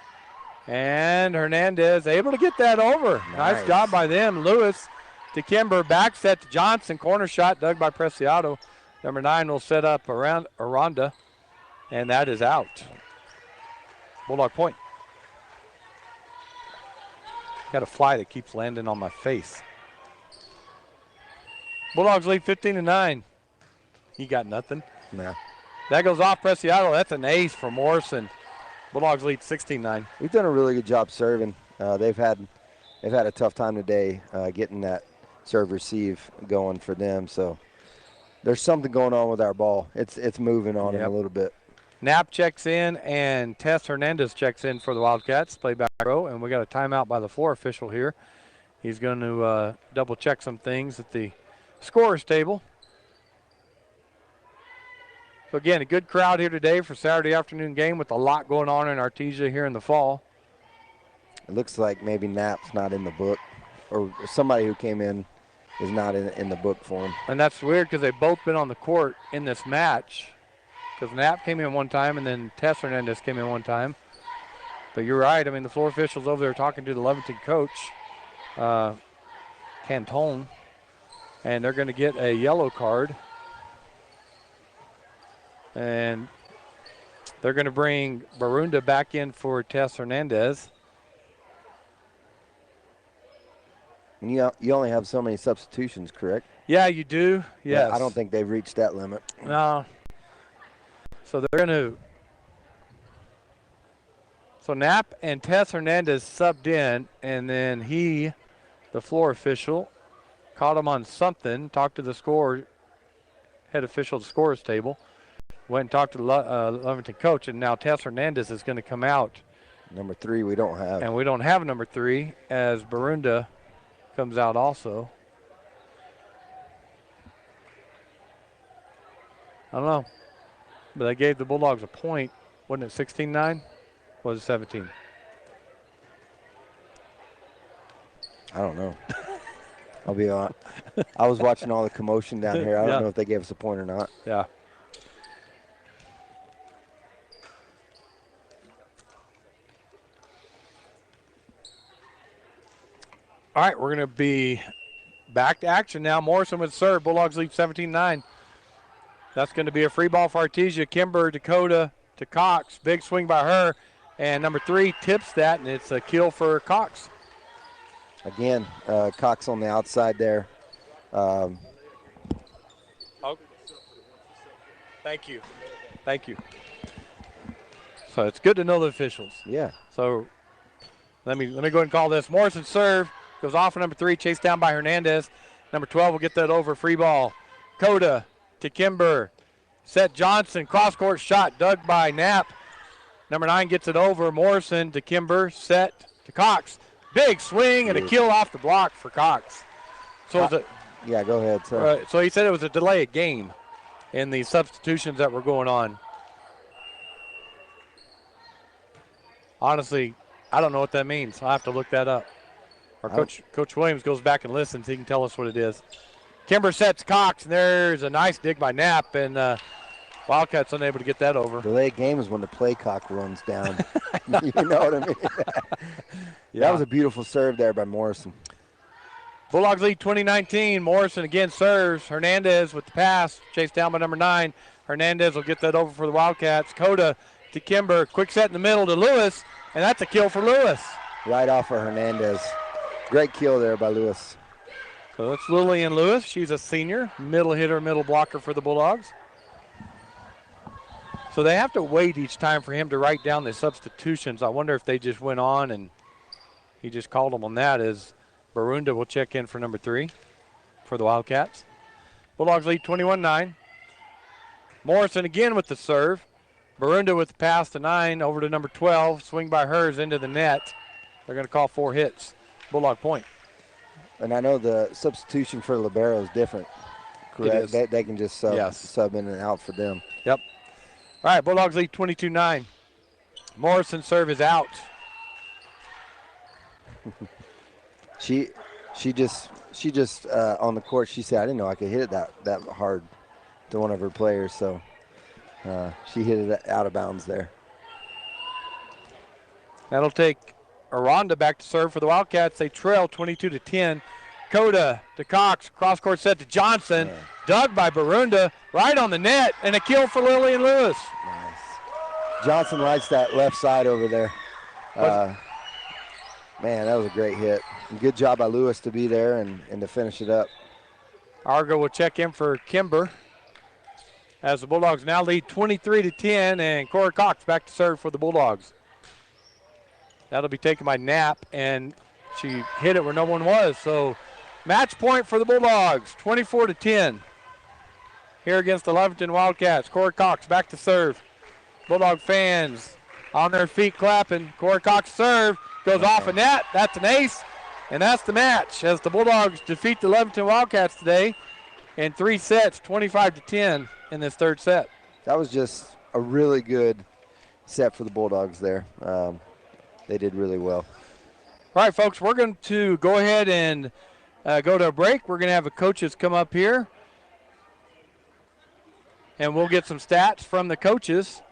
And Hernandez able to get that over. Nice job by them. Lewis to Kimber. Back set to Johnson. Corner shot dug by Preciado. Number 9 will set up around Aranda. And that is out. Bulldog point. Got a fly that keeps landing on my face. Bulldogs lead 15-9. He got nothing. Nah. That goes off Preciado. That's an ace for Morrison. Bulldogs lead 16-9. We've done a really good job serving. They've had a tough time today getting that serve receive going for them. So there's something going on with our ball. It's moving on them a little bit. Knapp checks in and Tess Hernandez checks in for the Wildcats. Play back row, and we got a timeout by the floor official here. He's going to double check some things at the scorer's table. So again, a good crowd here today for Saturday afternoon game with a lot going on in Artesia here in the fall. It looks like maybe Knapp's not in the book, or somebody who came in is not in the book for him. And that's weird because they've both been on the court in this match. Because Knapp came in one time and then Tess Hernandez came in one time. But you're right. I mean, the floor officials over there talking to the Lovington coach, Cantone, and they're going to get a yellow card. And They're going to bring Barunda back in for Tess Hernandez. And you only have so many substitutions, correct? Yeah, you do. Yes. Yeah, I don't think they've reached that limit. No. So they're going to. So Knapp and Tess Hernandez subbed in, and then the floor official, caught him on something, talked to the head official at the scorer's table, went and talked to the Lovington coach, and now Tess Hernandez is going to come out. Number 3 we don't have. And we don't have number 3 as Barunda comes out also. I don't know. But they gave the Bulldogs a point. Wasn't it 16-9? Was it 17? I don't know. I'll be honest. I was watching all the commotion down here. I don't know if they gave us a point or not. Yeah. All right, we're going to be back to action now. Morrison with serve. Bulldogs lead 17-9. That's going to be a free ball for Artesia. Kimber, Dakota to Cox. Big swing by her. And number 3 tips that, and it's a kill for Cox. Again, Cox on the outside there. Oh. Thank you. Thank you. So it's good to know the officials. Yeah. So let me go ahead and call this. Morrison serve. Goes off for number 3, chased down by Hernandez. Number 12 will get that over. Free ball. Coda to Kimber. Seth Johnson. Cross-court shot dug by Knapp. Number 9 gets it over. Morrison to Kimber. Set to Cox. Big swing and a kill off the block for Cox. So yeah, go ahead, sir. So he said it was a delay of game in the substitutions that were going on. Honestly, I don't know what that means. I'll have to look that up. Or Coach Williams goes back and listens. He can tell us what it is. Kimber sets Cox, and there's a nice dig by Knapp, and Wildcats unable to get that over. Delay game is when the play clock runs down. You know what I mean? Yeah. That was a beautiful serve there by Morrison. Bulldogs lead 2019. Morrison again serves. Hernandez with the pass, chased down by number 9. Hernandez will get that over for the Wildcats. Coda to Kimber. Quick set in the middle to Lewis, and that's a kill for Lewis. Right off of Hernandez. Great kill there by Lewis. So that's Lillian Lewis. She's a senior, middle hitter, middle blocker for the Bulldogs. So they have to wait each time for him to write down the substitutions. I wonder if they just went on and he just called them on that. As Barunda will check in for number 3 for the Wildcats. Bulldogs lead 21-9. Morrison again with the serve. Barunda with the pass to 9 over to number 12. Swing by hers into the net. They're going to call 4 hits. Bulldog point. And I know the substitution for libero is different. Correct? They can just sub in and out for them. Yep. All right, Bulldogs lead 22-9. Morrison's serve is out. She just on the court, she said, I didn't know I could hit it that hard to one of her players, so she hit it out of bounds there. That'll take Aranda back to serve for the Wildcats. They trail 22-10. Coda to Cox. Cross-court set to Johnson. Yeah. Dug by Barunda. Right on the net. And a kill for Lillian Lewis. Nice. Johnson lights that left side over there. Man, that was a great hit. And good job by Lewis to be there and to finish it up. Argo will check in for Kimber as the Bulldogs now lead 23-10. And Cora Cox back to serve for the Bulldogs. That'll be taken by Knapp, and she hit it where no one was. So match point for the Bulldogs, 24-10. Here against the Lovington Wildcats. Cora Cox back to serve. Bulldog fans on their feet clapping. Cora Cox serve goes off a net. That's an ace, and that's the match as the Bulldogs defeat the Lovington Wildcats today in 3 sets, 25-10 in this third set. That was just a really good set for the Bulldogs there. They did really well. All right, folks, we're going to go ahead and go to a break. We're going to have the coaches come up here, and we'll get some stats from the coaches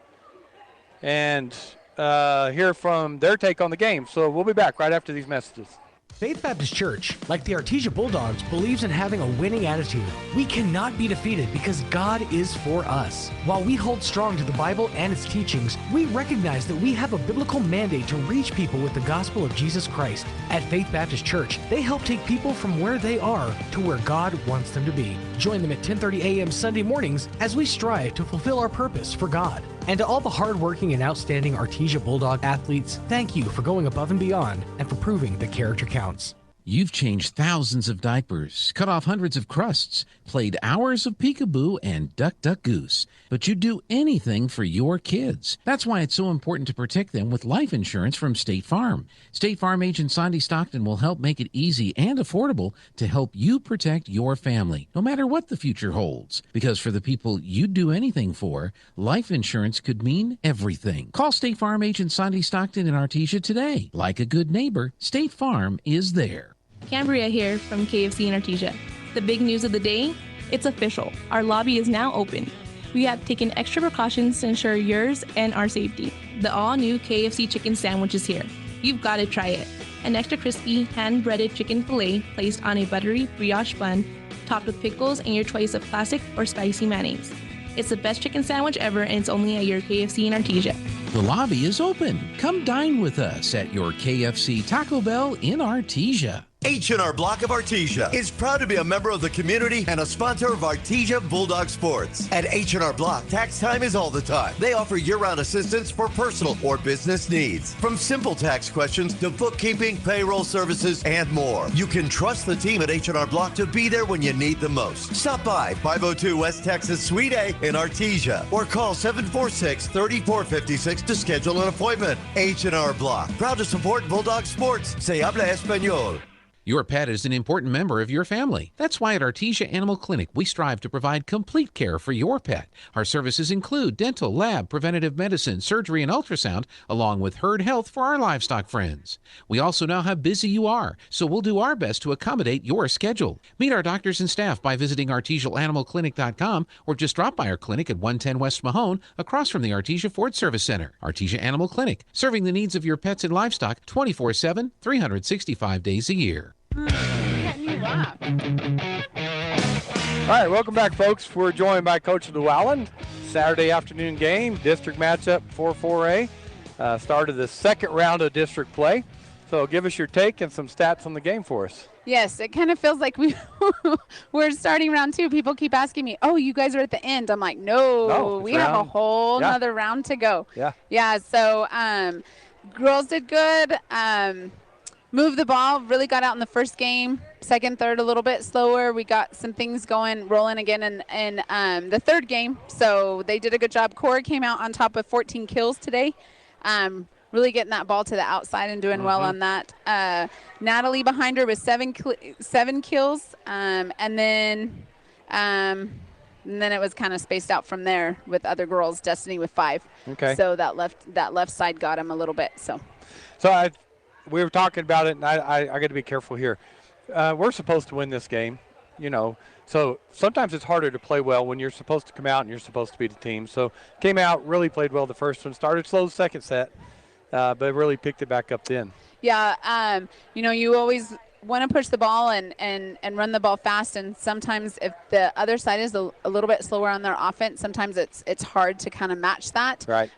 and hear from their take on the game. So we'll be back right after these messages. Faith Baptist Church, like the Artesia Bulldogs, believes in having a winning attitude. We cannot be defeated because God is for us. While we hold strong to the Bible and its teachings, we recognize that we have a biblical mandate to reach people with the gospel of Jesus Christ. At Faith Baptist Church, they help take people from where they are to where God wants them to be. Join them at 10:30 a.m. Sunday mornings as we strive to fulfill our purpose for God. And to all the hardworking and outstanding Artesia Bulldog athletes, thank you for going above and beyond and for proving that character counts. You've changed thousands of diapers, cut off hundreds of crusts, played hours of peekaboo and duck, duck, goose. But you'd do anything for your kids. That's why it's so important to protect them with life insurance from State Farm. State Farm agent Sandy Stockton will help make it easy and affordable to help you protect your family, no matter what the future holds. Because for the people you'd do anything for, life insurance could mean everything. Call State Farm agent Sandy Stockton in Artesia today. Like a good neighbor, State Farm is there. Cambria here from KFC in Artesia. The big news of the day, it's official. Our lobby is now open. We have taken extra precautions to ensure yours and our safety. The all-new KFC Chicken Sandwich is here. You've got to try it. An extra crispy, hand-breaded chicken fillet placed on a buttery brioche bun, topped with pickles and your choice of classic or spicy mayonnaise. It's the best chicken sandwich ever, and it's only at your KFC in Artesia. The lobby is open. Come dine with us at your KFC Taco Bell in Artesia. H&R Block of Artesia is proud to be a member of the community and a sponsor of Artesia Bulldog Sports. At H&R Block, tax time is all the time. They offer year-round assistance for personal or business needs. From simple tax questions to bookkeeping, payroll services, and more. You can trust the team at H&R Block to be there when you need them most. Stop by 502 West Texas Suite A in Artesia or call 746-3456 to schedule an appointment. H&R Block, proud to support Bulldog Sports. Se habla español. Your pet is an important member of your family. That's why at Artesia Animal Clinic, we strive to provide complete care for your pet. Our services include dental, lab, preventative medicine, surgery, and ultrasound, along with herd health for our livestock friends. We also know how busy you are, so we'll do our best to accommodate your schedule. Meet our doctors and staff by visiting artesiaanimalclinic.com or just drop by our clinic at 110 West Mahone, across from the Artesia Ford Service Center. Artesia Animal Clinic, serving the needs of your pets and livestock 24/7, 365 days a year. All right, welcome back, folks. We're joined by Coach Llewellyn. Saturday afternoon game, district matchup for 4A. Start of the second round of district play. So give us your take and some stats on the game for us. Yes, it kind of feels like we're starting round two. People keep asking me, oh, you guys are at the end. I'm like, no we have a whole nother round to go. Yeah, so girls did good. Moved the ball, really got out in the first game. Second, third, a little bit slower. We got some things rolling again in the third game. So they did a good job. Cora came out on top of 14 kills today. Really getting that ball to the outside and doing well on that. Natalie behind her with seven kills. And then it was kind of spaced out from there with other girls. Destiny with 5. Okay. So that left side got him a little bit. So we were talking about it, and I got to be careful here. We're supposed to win this game, So sometimes it's harder to play well when you're supposed to come out and you're supposed to be the team. So came out, really played well the first one. Started slow the second set, but really picked it back up then. Yeah, you always want to push the ball and run the ball fast. And sometimes if the other side is a little bit slower on their offense, sometimes it's hard to kind of match that, right?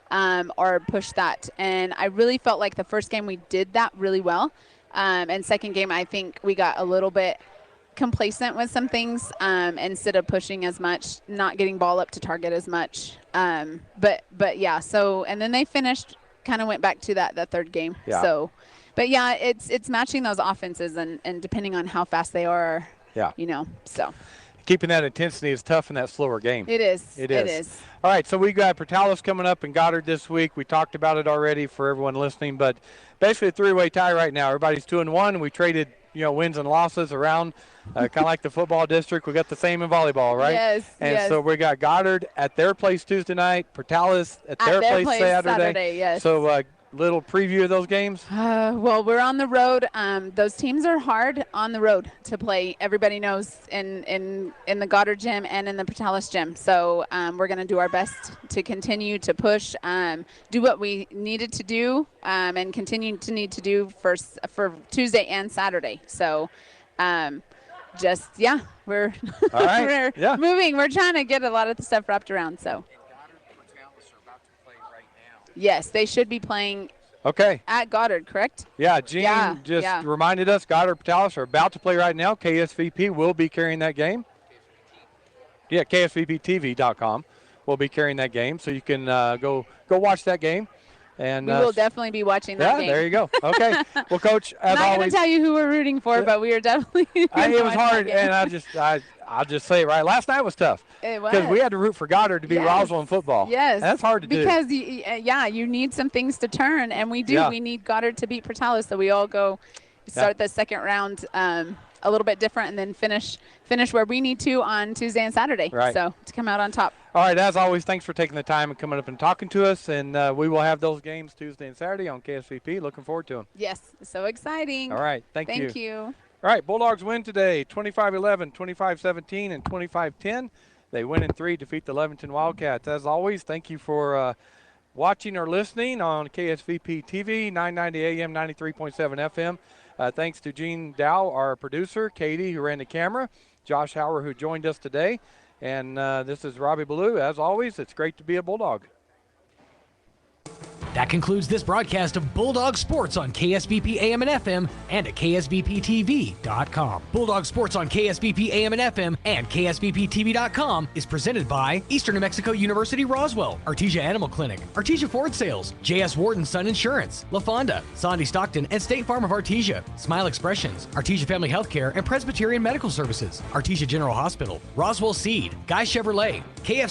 Or push that. And I really felt like the first game we did that really well. And second game, I think we got a little bit complacent with some things instead of pushing as much, not getting ball up to target as much. But yeah, so, and then they finished, kind of went back to that third game. Yeah. So, but yeah, it's matching those offenses and depending on how fast they are, so. Keeping that intensity is tough in that slower game. It is. It is. All right, so we got Portales coming up in Goddard this week. We talked about it already for everyone listening, but basically a three-way tie right now. Everybody's 2-1. We traded, wins and losses around, kind of like the football district. We got the same in volleyball, right? Yes. And so we got Goddard at their place Tuesday night, Portales at their place Saturday. Yes. So little preview of those games? Well, we're on the road. Those teams are hard on the road to play. Everybody knows in the Goddard gym and in the Portales gym. So we're going to do our best to continue to push, do what we needed to do, and continue to need to do for Tuesday and Saturday. So we're all right. we're moving. We're trying to get a lot of the stuff wrapped around. So. Yes, they should be playing at Goddard, correct? Yeah, Gene just reminded us Goddard Portales are about to play right now. KSVP will be carrying that game. Yeah, KSVPTV.com will be carrying that game, so you can go watch that game. And we will definitely be watching that game. Yeah, there you go. Okay. Well, Coach, as always. I'm not going to tell you who we're rooting for, but we are definitely it was hard, and I'll just say it right. Last night was tough. It was. Because we had to root for Goddard to beat Roswell in football. Yes. That's hard to do. Because, you need some things to turn, and we do. Yeah. We need Goddard to beat Portales, so we all go start the second round a little bit different and then finish where we need to on Tuesday and Saturday. Right. So to come out on top. All right, as always, thanks for taking the time and coming up and talking to us, and we will have those games Tuesday and Saturday on KSVP. Looking forward to them. Yes, so exciting. All right, thank you. Thank you. All right, Bulldogs win today, 25-11, 25-17, and 25-10. They win in 3, defeat the Lovington Wildcats. As always, thank you for watching or listening on KSVP TV, 990 AM, 93.7 FM. Thanks to Gene Dow, our producer, Katie, who ran the camera, Josh Hauer, who joined us today. And this is Robbie Ballou. As always, it's great to be a Bulldog. That concludes this broadcast of Bulldog Sports on KSVP AM and FM and at KSVPTV.com. Bulldog Sports on KSVP AM and FM and KSVPTV.com is presented by Eastern New Mexico University Roswell, Artesia Animal Clinic, Artesia Ford Sales, J.S. Warden Sun Insurance, La Fonda, Sandy Stockton, and State Farm of Artesia, Smile Expressions, Artesia Family Healthcare and Presbyterian Medical Services, Artesia General Hospital, Roswell Seed, Guy Chevrolet, KFC